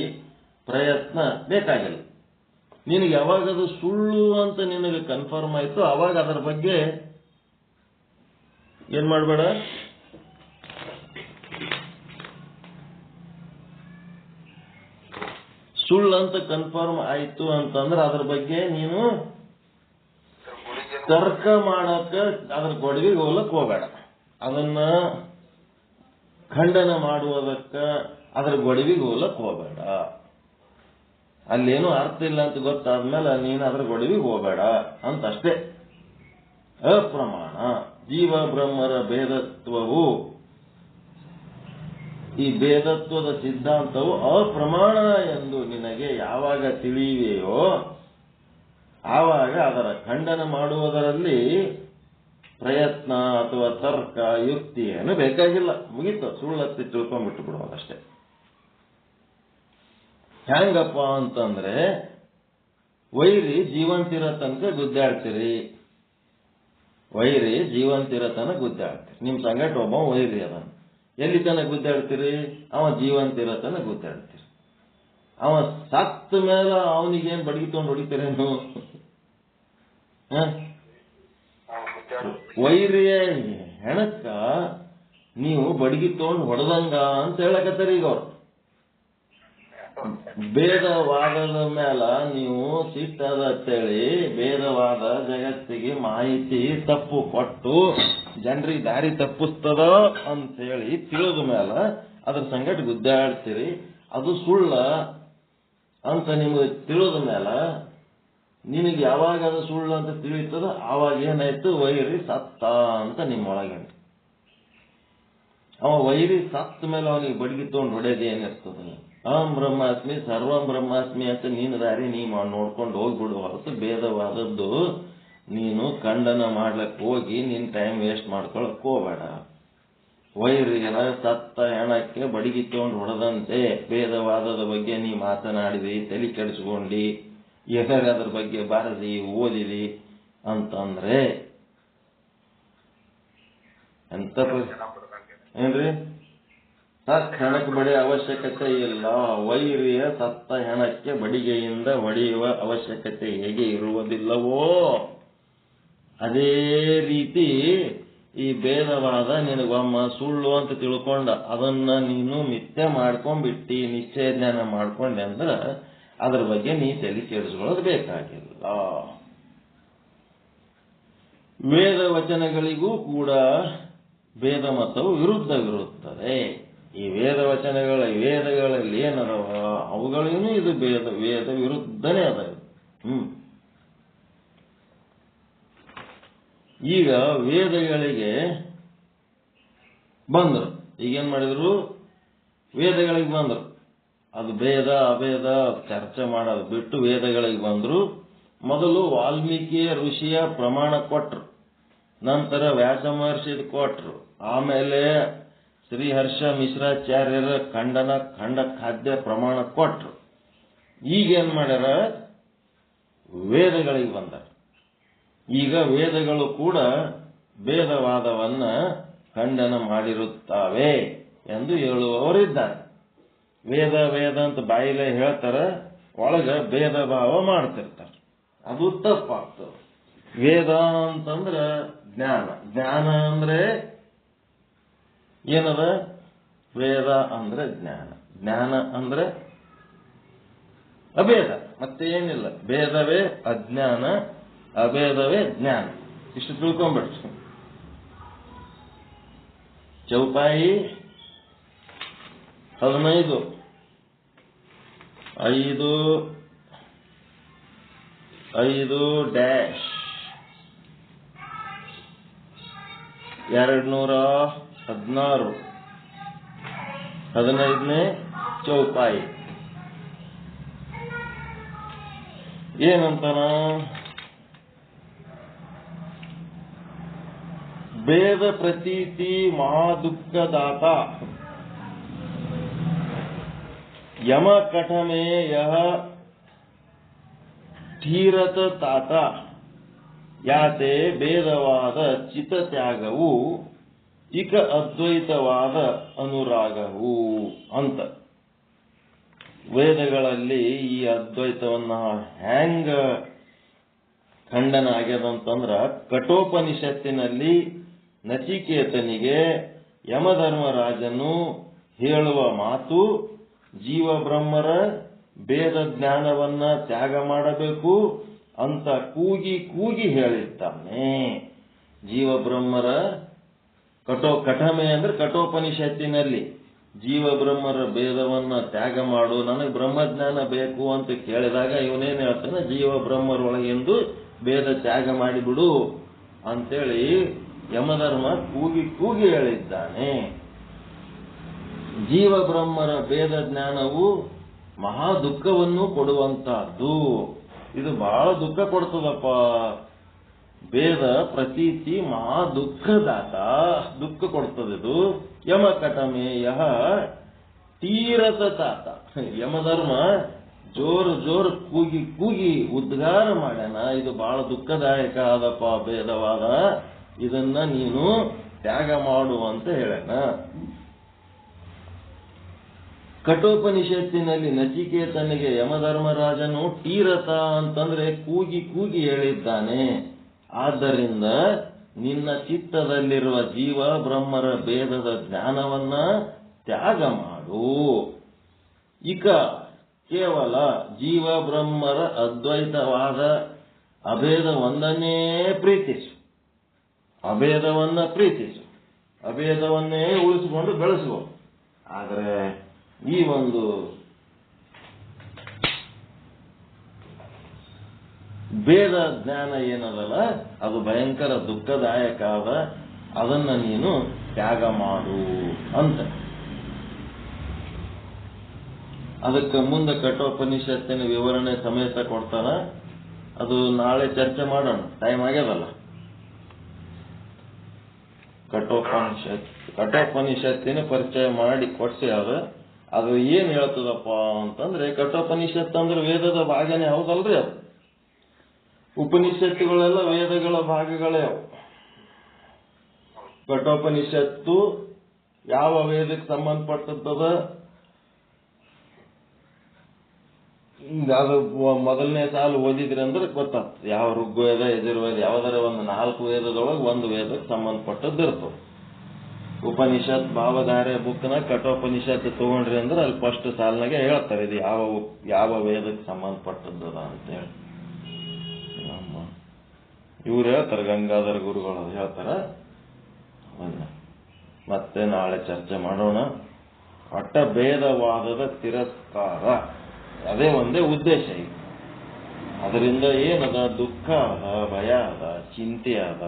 ಪ್ರಯತ್ನ ಬೇಕಾಗಿಲ್ಲ. ನಿನಗೆ ಯಾವಾಗ ಅದು ಸುಳ್ಳು ಅಂತ ನಿನಗೆ ಕನ್ಫರ್ಮ್ ಆಯ್ತು ಆವಾಗ ಅದರ ಬಗ್ಗೆ ಏನ್ ಮಾಡಬೇಡ, ಸುಳ್ಳು ಅಂತ ಕನ್ಫರ್ಮ್ ಆಯ್ತು ಅಂತಂದ್ರೆ ಅದ್ರ ಬಗ್ಗೆ ನೀನು ತರ್ಕ ಮಾಡಕ್ಕ, ಅದ್ರ ಗೊಡವಿಗೆ ಹೋಗ್ಲಕ್ ಹೋಗಬೇಡ. ಅದನ್ನ ಖಂಡನ ಮಾಡುವುದಕ್ಕ ಅದ್ರ ಗೊಡವಿಗೆ ಹೋಗ್ಲಕ್ ಹೋಗಬೇಡ. ಅಲ್ಲೇನು ಅರ್ಥ ಇಲ್ಲ ಅಂತ ಗೊತ್ತಾದ್ಮೇಲೆ ನೀನು ಅದ್ರ ಗೊಡವಿಗೆ ಹೋಗಬೇಡ ಅಂತ ಅಷ್ಟೇ. ಅಪ್ರಮಾಣ ಜೀವ ಬ್ರಹ್ಮರ ಭೇದತ್ವವು, ಈ ಭೇದತ್ವದ ಸಿದ್ಧಾಂತವು ಅಪ್ರಮಾಣ ಎಂದು ನಿನಗೆ ಯಾವಾಗ ತಿಳಿಯುವೆಯೋ ಆವಾಗ ಅದರ ಖಂಡನ ಮಾಡುವುದರಲ್ಲಿ ಪ್ರಯತ್ನ ಅಥವಾ ತರ್ಕ ಯುಕ್ತಿ ಏನು ಬೇಕಾಗಿಲ್ಲ. ಮುಗೀತು, ಸುಳ್ಳತ್ತಿ ತಿಳ್ಕೊಂಡ್ಬಿಟ್ಟು ಬಿಡೋದಷ್ಟೇ. ಹೆಂಗಪ್ಪ ಅಂತಂದ್ರೆ, ವೈರಿ ಜೀವಂತಿರೋ ತನಕ ಗುದ್ದಾಡ್ತೀರಿ. ವೈರಿ ಜೀವಂತಿರೋ ತನಕ ಗುದ್ದಾಡ್ತೀರಿ. ನಿಮ್ ಸಂಗಟ ಒಬ್ಬ ವೈರಿ ಅದನ್ನ ಎಲ್ಲಿ ತನಕ ಗುದ್ದಾಡ್ತೀರಿ? ಅವ ಜೀವಂತಿರೋ ತನಕ ಗುದ್ದಾಡ್ತೀರಿ. ಅವ ಸತ್ತ ಮೇಲೆ ಅವನಿಗೇನ್ ಬಡಗಿ ತಗೊಂಡು ಹೊಡಿತೀರೇನು? ವೈರಿಯ ಹೆಣಕ್ಕ ನೀವು ಬಡಗಿ ತಗೊಂಡು ಹೊಡೆದಂಗ ಅಂತ ಹೇಳಕತ್ತಾರೆ ಈಗ ಅವ್ರು. ಭೇದವಾದದ ಮೇಲ ನೀವು ಸಿಟ್ಟದ ಅಂತೇಳಿ ಭೇದವಾದ ಜಗತ್ತಿಗೆ ಮಾಹಿತಿ ತಪ್ಪು ಕೊಟ್ಟು ಜನರಿಗೆ ದಾರಿ ತಪ್ಪಿಸ್ತದ ಅಂತೇಳಿ ತಿಳಿದ ಮೇಲೆ ಅದ್ರ ಸಂಗಟ ಗುದ್ದಾಡ್ತೀರಿ. ಅದು ಸುಳ್ಳ ಅಂತ ನಿಮಗೆ ತಿಳಿದ ಮೇಲೆ ನಿನಗೆ ಯಾವಾಗ ಅದು ಸುಳ್ಳು ಅಂತ ತಿಳಿತದ ಆವಾಗ ಏನಾಯ್ತು? ವೈರಿ ಸತ್ತ ಅಂತ ನಿಮ್ಮೊಳಗೆ. ಅವ ವೈರಿ ಸತ್ತ ಮೇಲೆ ಅವನಿಗೆ ಬಡಗಿ ತಗೊಂಡು ಹೊಡೆಯೋದು ಏನಿರ್ತದ? ಅಹಂ ಬ್ರಹ್ಮಾಸ್ಮಿ ಸರ್ವಂ ಬ್ರಹ್ಮಾಸ್ಮಿ ಅಂತ ನೀನು ದಾರಿ ನೀ ನೋಡ್ಕೊಂಡು ಹೋಗ್ಬಿಡು ಹೊರತು ಭೇದವಾದದ್ದು ನೀನು ಖಂಡನ ಮಾಡ್ಲಕ್ಕೆ ಹೋಗಿ ನಿನ್ ಟೈಮ್ ವೇಸ್ಟ್ ಮಾಡ್ಕೊಳಕ್ ಹೋಗಬೇಡ. ವೈರಿಯರ ಸತ್ತ ಹೆಣಕ್ಕೆ ಬಡಗಿ ತಗೊಂಡು ಹೊಡೆದಂತೆ ಭೇದವಾದದ ಬಗ್ಗೆ ನೀ ಮಾತನಾಡಿದಿ, ತಲೆ ಕೆಡಿಸ್ಕೊಂಡಿ, ಎದರ ಅದ್ರ ಬಗ್ಗೆ ಬಾರದಿ ಓದಿದಿ ಅಂತಂದ್ರೆ ಎಂತ ಏನ್ರಿ? ಸತ್ತ ಹೆಣಕ್ಕೆ ಬಡಿಯ ಅವಶ್ಯಕತೆ ಇಲ್ಲ. ವೈರಿಯ ಸತ್ತ ಹೆಣಕ್ಕೆ ಬಡಿಗೆಯಿಂದ ಹೊಡೆಯುವ ಅವಶ್ಯಕತೆ ಹೇಗೆ ಇರುವುದಿಲ್ಲವೋ ಅದೇ ರೀತಿ ಈ ಭೇದವಾದ ನಿನಗೊಮ್ಮ ಸುಳ್ಳು ಅಂತ ತಿಳ್ಕೊಂಡ ಅದನ್ನ ನೀನು ಮಿಥ್ಯೆ ಮಾಡ್ಕೊಂಡ್ಬಿಟ್ಟಿ, ನಿಶ್ಚಯ ಜ್ಞಾನ ಮಾಡ್ಕೊಂಡೆ ಅಂದ್ರೆ ಅದ್ರ ಬಗ್ಗೆ ನೀ ತಲೆ ಕೆಡಿಸ್ಕೊಳ್ಳೋದು ಬೇಕಾಗಿಲ್ಲ. ವೇದ ವಚನಗಳಿಗೂ ಕೂಡ ಭೇದ ಮತವು ವಿರುದ್ಧವಿರುತ್ತದೆ. ಈ ವೇದ ವೇದಗಳಲ್ಲಿ ಏನದವ ಅವುಗಳಿಗೂ ಇದು ವೇದ ವಿರುದ್ಧನೇ ಅದ. ಈಗ ವೇದಗಳಿಗೆ ಬಂದರು. ಈಗೇನ್ ಮಾಡಿದ್ರು? ವೇದಗಳಿಗೆ ಬಂದರು. ಅದು ಭೇದ ಅಭೇದ ಚರ್ಚೆ ಮಾಡೋದು ಬಿಟ್ಟು ವೇದಗಳಿಗೆ ಬಂದರು. ಮೊದಲು ವಾಲ್ಮೀಕಿ ಋಷಿಯ ಪ್ರಮಾಣ ಕೊಟ್ರು, ನಂತರ ವ್ಯಾಸ ಮಹರ್ಷಿದ್ ಕೊಟ್ರು, ಆಮೇಲೆ ಶ್ರೀಹರ್ಷ ಮಿಶ್ರಾಚಾರ್ಯರ ಖಂಡ ಖಾದ್ಯ ಪ್ರಮಾಣ ಕೊಟ್ರು. ಈಗೇನ್ ಮಾಡ್ಯಾರ? ವೇದಗಳಿಗೆ ಬಂದಾರ. ಈಗ ವೇದಗಳು ಕೂಡ ಭೇದವಾದವನ್ನ ಖಂಡನ ಮಾಡಿರುತ್ತವೆ ಎಂದು ಹೇಳುವವರಿದ್ದಾರೆ. ವೇದ ವೇದ ಅಂತ ಬಾಯಿಲೆ ಹೇಳ್ತಾರ, ಒಳಗ ಭೇದ ಭಾವ ಮಾಡ್ತಿರ್ತಾರೆ. ಅದು ತಪ್ಪಾಗ್ತದೆ. ವೇದ ಅಂತಂದ್ರ ಜ್ಞಾನ, ಜ್ಞಾನ ಅಂದ್ರೆ ಏನದ? ವೇದ ಅಂದ್ರೆ ಜ್ಞಾನ, ಜ್ಞಾನ ಅಂದ್ರೆ ಅಭೇದ, ಮತ್ತೆ ಏನಿಲ್ಲ. ಭೇದವೇ ಅಜ್ಞಾನ, ಅಭೇದವೇ ಜ್ಞಾನ. ಇಷ್ಟು ತಿಳ್ಕೊಂಡ್ಬಿಡ್ರಿ. ಚೌಪಾಯಿ 15 5-216 15ನೇ ಚೌಪಾಯಿ ಏನಂತಾನ? ಭೇದ ಪ್ರತೀತಿ ಮಹಾದುಃಖದಾತ ಯಮ ಕಠಮೇ ಯಹ ಧೀರತ ತಾತ ಯಾತೆ ಭೇದವಾದ ಚಿತ್ತತ್ಯಾಗವು ಇಕ ಅದ್ವೈತವಾದ ಅನುರಾಗವು ಅಂತ. ವೇದಗಳಲ್ಲಿ ಈ ಅದ್ವೈತವನ್ನ ಹೆಂಗ ಖಂಡನ ಆಗ್ಯದಂತಂದ್ರ, ಕಠೋಪನಿಷತ್ತಿನಲ್ಲಿ ನಚಿಕೇತನಿಗೆ ಯಮಧರ್ಮರಾಜನು ಹೇಳುವ ಮಾತು ಜೀವ ಬ್ರಹ್ಮರ ಭೇದ ಜ್ಞಾನವನ್ನ ತ್ಯಾಗ ಮಾಡಬೇಕು ಅಂತ ಕೂಗಿ ಕೂಗಿ ಹೇಳಿದ್ದಾನೆ. ಜೀವ ಬ್ರಹ್ಮರ ಕಠಮೆ ಅಂದ್ರೆ ಕಠೋಪನಿಷತ್ತಿನಲ್ಲಿ ಜೀವ ಬ್ರಹ್ಮರ ಭೇದವನ್ನ ತ್ಯಾಗ ಮಾಡು, ನನಗೆ ಬ್ರಹ್ಮಜ್ಞಾನ ಬೇಕು ಅಂತ ಕೇಳಿದಾಗ ಇವನೇನ್ ಹೇಳ್ತಾನೆ? ಜೀವ ಬ್ರಹ್ಮರೊಳಗೆಂದು ಭೇದ ತ್ಯಾಗ ಮಾಡಿಬಿಡು ಅಂತೇಳಿ ಯಮಧರ್ಮ ಕೂಗಿ ಕೂಗಿ ಹೇಳಿದ್ದಾನೆ. ಜೀವ ಬ್ರಹ್ಮರ ಭೇದ ಜ್ಞಾನವು ಮಹಾ ದುಃಖವನ್ನು ಕೊಡುವಂತಹದ್ದು. ಇದು ಬಹಳ ದುಃಖ ಕೊಡ್ತದಪ್ಪ. ಭೇದ ಪ್ರತೀತಿ ಮಹಾ ದುಃಖದಾತ, ದುಃಖ ಕೊಡ್ತದಿದು. ಯಮ ಕಟಮೆ ಯಹ ತೀರತ ತಾತ, ಯಮಧರ್ಮ ಜೋರು ಕೂಗಿ ಕೂಗಿ ಉದ್ಗಾರ ಮಾಡ್ಯಾನ. ಇದು ಬಹಳ ದುಃಖದಾಯಕ ಆದಪ್ಪ ಭೇದವಾದ, ಇದನ್ನ ನೀನು ತ್ಯಾಗ ಮಾಡು ಅಂತ ಹೇಳ್ಯಾನ. ಕಠೋಪನಿಷತ್ತಿನಲ್ಲಿ ನಚಿಕೇತನಿಗೆ ಯಮಧರ್ಮರಾಜನು ತೀರತ ಅಂತಂದ್ರೆ ಕೂಗಿ ಕೂಗಿ ಹೇಳಿದ್ದಾನೆ. ಆದ್ದರಿಂದ ನಿನ್ನ ಚಿತ್ತದಲ್ಲಿರುವ ಜೀವ ಬ್ರಹ್ಮರ ಭೇದದ ಜ್ಞಾನವನ್ನ ತ್ಯಾಗ ಮಾಡು. ಇಕ ಕೇವಲ ಜೀವ ಬ್ರಹ್ಮರ ಅದ್ವೈತವಾದ ಅಭೇದವನ್ನೇ ಪ್ರೀತಿಸು, ಅಭೇದವನ್ನ ಪ್ರೀತಿಸು, ಅಭೇದವನ್ನೇ ಉಳಿಸಿಕೊಂಡು ಬೆಳೆಸುವ. ಆದರೆ ಈ ಒಂದು ಭೇದ ಜ್ಞಾನ ಏನದಲ್ಲ, ಅದು ಭಯಂಕರ ದುಃಖದಾಯಕ ಆದ, ಅದನ್ನ ನೀನು ತ್ಯಾಗ ಮಾಡು ಅಂತ. ಅದಕ್ಕೆ ಮುಂದೆ ಕಠೋಪನಿಷತ್ತಿನ ವಿವರಣೆ ಸಮೇತ ಕೊಡ್ತಾನ. ಅದು ನಾಳೆ ಚರ್ಚೆ ಮಾಡೋಣ, ಟೈಮ್ ಆಗ್ಯದಲ್ಲ. ಕಠೋಪನಿಷತ್ತಿನ ಪರಿಚಯ ಮಾಡಿ ಕೊಡ್ಸಿ. ಅದು ಏನ್ ಹೇಳ್ತದಪ್ಪ ಅಂತಂದ್ರೆ, ಕಠೋಪನಿಷತ್ತು ಅಂದ್ರೆ ವೇದದ ಭಾಗನೇ ಹೌದಲ್ರಿ. ಅದು ಉಪನಿಷತ್ತುಗಳೆಲ್ಲ ವೇದಗಳ ಭಾಗಗಳೇ ಅವು. ಕಠೋಪನಿಷತ್ತು ಯಾವ ವೇದಕ್ಕೆ ಸಂಬಂಧಪಟ್ಟದ? ಅದು ಮೊದಲನೇ ಸಾಲು ಓದಿದ್ರಿ ಅಂದ್ರೆ ಗೊತ್ತಾಗ್ತದೆ. ಯಾವ ಋಗ್ವೇದ ಯಜುರ್ವೇದ ಯಾವ್ದಾರ ಒಂದು 4 ವೇದದೊಳಗೆ ಒಂದು ವೇದಕ್ಕೆ ಸಂಬಂಧಪಟ್ಟದ್ದು ಇರ್ತದೆ. ಉಪನಿಷತ್ ಭಾವಧಾರೆ ಬುಕ್ನ ಕಠೋಪನಿಷತ್ ತಗೊಂಡ್ರಿ ಅಂದ್ರೆ ಅಲ್ಲಿ ಫಸ್ಟ್ ಸಾಲಿನಾಗೆ ಹೇಳ್ತಾರೆ ಇದು ಯಾವ ವೇದಕ್ಕೆ ಸಂಬಂಧಪಟ್ಟದ್ದದ ಅಂತ ಹೇಳಿ. ಇವ್ರು ಹೇಳ್ತಾರೆ, ಗಂಗಾಧರ ಗುರುಗಳು ಹೇಳ್ತಾರ. ಮತ್ತೆ ನಾಳೆ ಚರ್ಚೆ ಮಾಡೋಣ. ಒಟ್ಟ ಭೇದವಾದದ ತಿರಸ್ಕಾರ, ಅದೇ ಒಂದೇ ಉದ್ದೇಶ ಈಗ. ಅದರಿಂದ ಏನದ? ದುಃಖ ಅದ, ಭಯ ಅದ, ಚಿಂತೆ ಅದ,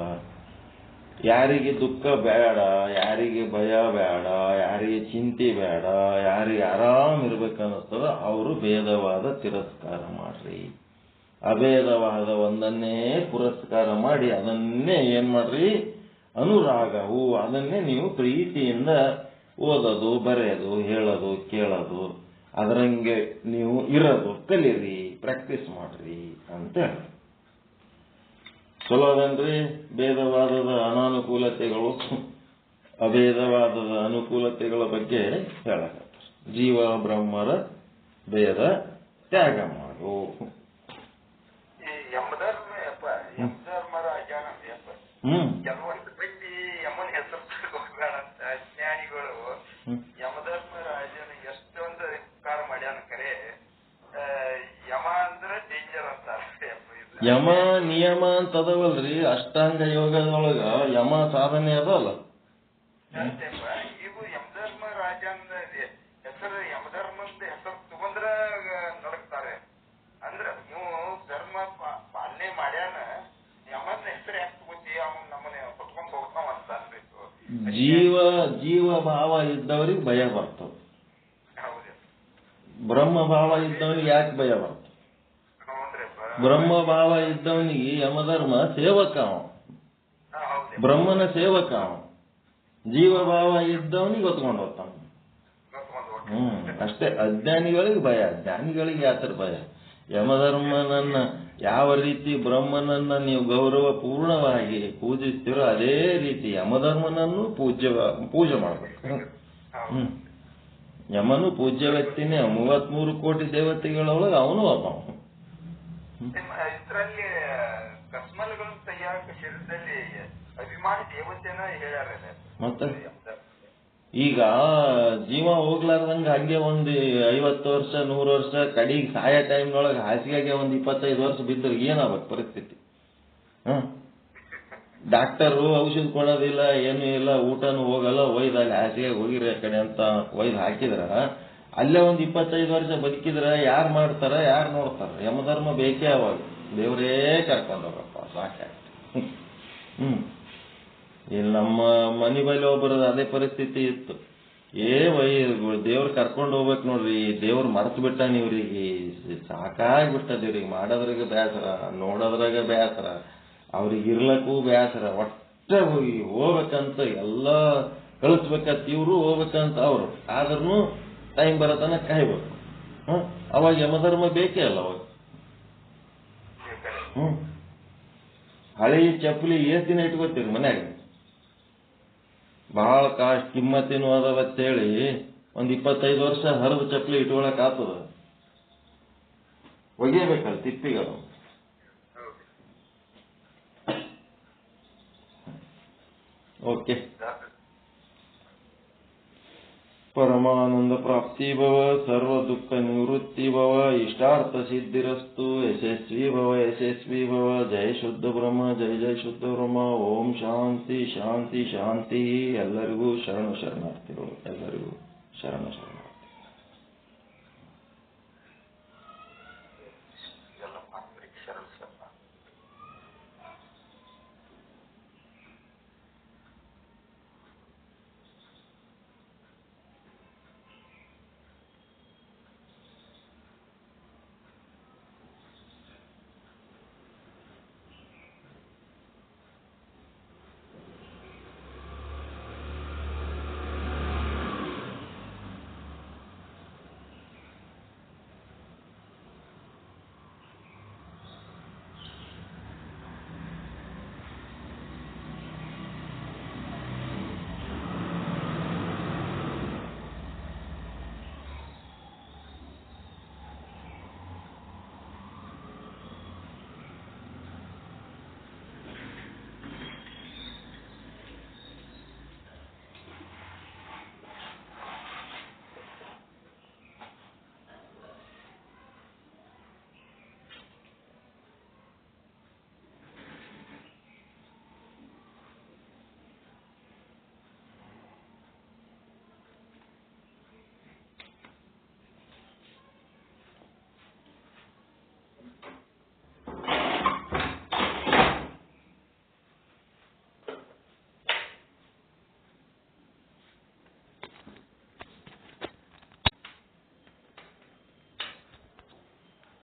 ಯಾರಿಗೆ ದುಃಖ ಬೇಡ, ಯಾರಿಗೆ ಭಯ ಬೇಡ, ಯಾರಿಗೆ ಚಿಂತೆ ಬೇಡ, ಯಾರಿಗೆ ಆರಾಮ್ ಇರ್ಬೇಕನ್ನಿಸ್ತದ ಅವರು ಭೇದವಾದ ತಿರಸ್ಕಾರ ಮಾಡ್ರಿ. ಅಭೇದವಾದ ಒಂದನ್ನೇ ಪುರಸ್ಕಾರ ಮಾಡಿ ಅದನ್ನೇ ಏನ್ ಮಾಡ್ರಿ, ಅನುರಾಗವು ಅದನ್ನೇ ನೀವು ಪ್ರೀತಿಯಿಂದ ಓದೋದು, ಬರೆಯೋದು, ಹೇಳೋದು, ಕೇಳೋದು, ಅದರಂಗೆ ನೀವು ಇರೋದು ಕಲೀರಿ, ಪ್ರಾಕ್ಟೀಸ್ ಮಾಡ್ರಿ ಅಂತ ಹೇಳಿ. ಚಲೋದನ್ರಿ. ಭೇದವಾದದ ಅನಾನುಕೂಲತೆಗಳು, ಅಭೇದವಾದದ ಅನುಕೂಲತೆಗಳ ಬಗ್ಗೆ ಹೇಳಕತ್ತಾರೆ. ಜೀವ ಬ್ರಹ್ಮರ ಭೇದ ತ್ಯಾಗ ಮಾಡು. ಕೆಲವೊಂದು ಮಂದಿ ಯಮನ ಹೆಸರು ಹೋಗ್ಬೇಡ ಅಂತ ಅಜ್ಞಾನಿಗಳು ಯಮಧರ್ಮ ರಾಜನ ಎಷ್ಟೊಂದು ಉಪಕಾರ ಮಾಡ್ಯಾನ. ಕರೆ ಯಮ ಅಂದ್ರೆ ಡೇಂಜರ್ ಅಂತಾರೆ. ಯಮ ನಿಯಮ ಅಂತ ಅದವಲ್ರಿ, ಅಷ್ಟಾಂಗ ಯೋಗದೊಳಗ ಯಮ ಸಾಧನೆ ಅದಲ್ಲ. ಇವು ಯಮಧರ್ಮ ರಾಜನ ಹೆಸರು, ಯಮಧರ್ಮದ ಹೆಸರು ತಗೊಂಡ್ರ ನಡಕ್ತಾರೆ. ಅಂದ್ರ ನೀವು ಧರ್ಮ ಪಾಲನೆ ಮಾಡ್ಯಾನ, ಯಮನ ಹೆಸರು ಯಾಕೆ ತಗೋತಿ, ಅವನ್ ನಮ್ಮನೆ ಹೊತ್ಕೊಂಡ್ ಹೋಗ್ತಾವ ಅಂತ ಅನ್ಬೇಕು. ಜೀವ ಭಾವ ಇದ್ದವ್ರಿಗೆ ಭಯ ಬರ್ತದ. ಬ್ರಹ್ಮ ಭಾವ ಇದ್ದವನಿಗೆ ಯಾಕೆ ಭಯ ಬರ್ತದೆ? ಬ್ರಹ್ಮ ಭಾವ ಇದ್ದವನಿಗೆ ಯಮಧರ್ಮ ಸೇವಕ, ಬ್ರಹ್ಮನ ಸೇವಕ. ಜೀವ ಭಾವ ಇದ್ದವನಿಗೆ ಹೊತ್ಕೊಂಡು ಹೋಗ್ತಾನ. ಅಷ್ಟೇ. ಅಜ್ಞಾನಿಗಳಿಗೆ ಭಯ, ಜ್ಞಾನಿಗಳಿಗೆ ಯಾತ್ರ ಭಯ. ಯಮಧರ್ಮನನ್ನ ಯಾವ ರೀತಿ ಬ್ರಹ್ಮನನ್ನ ನೀವು ಗೌರವ ಪೂರ್ಣವಾಗಿ ಪೂಜಿಸ್ತೀರೋ ಅದೇ ರೀತಿ ಯಮಧರ್ಮನನ್ನು ಪೂಜೆ ಮಾಡ್ಬೇಕು. ಯಮನು ಪೂಜ್ಯ ವ್ಯಕ್ತಿನೇ. 33 ಕೋಟಿ ದೇವತೆಗಳೊಳಗೆ ಅವನು ಒಬ್ಬ. ಇದರಲ್ಲಿ ಕಸ್ಮಲ್ಗಳನ್ನು ತಯಾರಕ ಶರೀರದಲ್ಲಿ ಅಭಿಮಾನಿ ದೇವತೆನ ಹೇಳ್ಯಾರ. ಮತ್ತೆ ಈಗ ಜೀವ ಹೋಗ್ಲಾರ್ದಂಗ ಹಂಗೆ ಒಂದು 50 ವರ್ಷ 100 ವರ್ಷ ಕಡಿಗೆ ಸಾಯ ಟೈಮ್ನೊಳಗೆ ಹಾಸಿಗೆಗೆ ಒಂದು 25 ವರ್ಷ ಬಿದ್ದರೆ ಏನಾಗಬೇಕು ಪರಿಸ್ಥಿತಿ? ಡಾಕ್ಟರು ಔಷಧ ಕೊಡೋದಿಲ್ಲ, ಏನೂ ಇಲ್ಲ, ಊಟನೂ ಹೋಗಲ್ಲ, ಒಯ್ದು ಅಲ್ಲಿ ಹಾಸಿಗೆ ಹೋಗಿರಿ ಆ ಕಡೆ ಅಂತ ಒಯ್ದು ಹಾಕಿದ್ರ ಅಲ್ಲೇ ಒಂದು 25 ವರ್ಷ ಬದುಕಿದ್ರ ಯಾರು ಮಾಡ್ತಾರ, ಯಾರು ನೋಡ್ತಾರ? ಯಮಧರ್ಮ ಬೇಕೇ ಅವಾಗ. ದೇವರೇ ಕರ್ಕೊಂಡೋಗಪ್ಪ ಸಾಕಾಗ್ತದೆ. ಇಲ್ಲಿ ನಮ್ಮ ಮನೆ ಬಳಿ ಒಬ್ಬರದ ಅದೇ ಪರಿಸ್ಥಿತಿ ಇತ್ತು. ದೇವ್ರು ಕರ್ಕೊಂಡು ಹೋಗ್ಬೇಕು ನೋಡ್ರಿ, ದೇವ್ರು ಮರ್ತು ಬಿಟ್ಟಾನ ಇವ್ರಿಗೆ, ಸಾಕಾಗ್ಬಿಟ್ಟದ ಇವ್ರಿಗೆ. ಮಾಡೋದ್ರಾಗ ಬೇಸರ, ನೋಡೋದ್ರಾಗ ಬೇಸರ, ಅವ್ರಿಗೆ ಇರ್ಲಕ್ಕೂ ಬೇಸರ. ಒಟ್ಟ ಹೋಗ್ಬೇಕಂತ ಎಲ್ಲ ಕಳಿಸ್ಬೇಕಂತ ಇವ್ರು, ಹೋಗ್ಬೇಕಂತ ಅವರು. ಆದ್ರೂ ಟೈಮ್ ಬರತನ ಕಾಯ್ಬೇಕು. ಅವಾಗ ಯಮಧರ್ಮ ಬೇಕೇ ಅಲ್ಲ ಅವಾಗ. ಹಳೆ ಚಪ್ಪಲಿ ಎಷ್ಟು ದಿನ ಇಟ್ಕೋತೀರಿ ಮನ್ಯಾಗ? ಬಹಳ ಕಾಸ್ಟ್ ಕಿಮ್ಮತ್ತಿನ ಅದಾವತ್ತೇಳಿ ಒಂದ್ 25 ವರ್ಷ ಹರಿದ ಚಪ್ಪಲಿ ಇಟ್ಕೊಳಕ್ ಆಗ್ತದ? ಒಗೆಯಬೇಕಲ್ಲ ತಿಪ್ಪಿಗಳು. ಓಕೆ. ಪರಮಾನಂದ ಪ್ರಾಪ್ತಿ ಭವ, ಸರ್ವ ದುಃಖ ನಿವೃತ್ತಿ ಭವ, ಇಷ್ಟಾರ್ಥ ಸಿದ್ಧಿರಸ್ತು, ಯಶಸ್ವಿ ಭವ, ಯಶಸ್ವಿ ಭವ. ಜಯ ಶುದ್ಧ ಬ್ರಹ್ಮ, ಜಯ ಜಯ ಶುದ್ಧ ಬ್ರಹ್ಮ. ಓಂ ಶಾಂತಿ ಶಾಂತಿ ಶಾಂತಿ. ಎಲ್ಲರಿಗೂ ಶರಣಾರ್ಥಿಗಳು, ಎಲ್ಲರಿಗೂ ಶರಣಾರ್ಥಿ.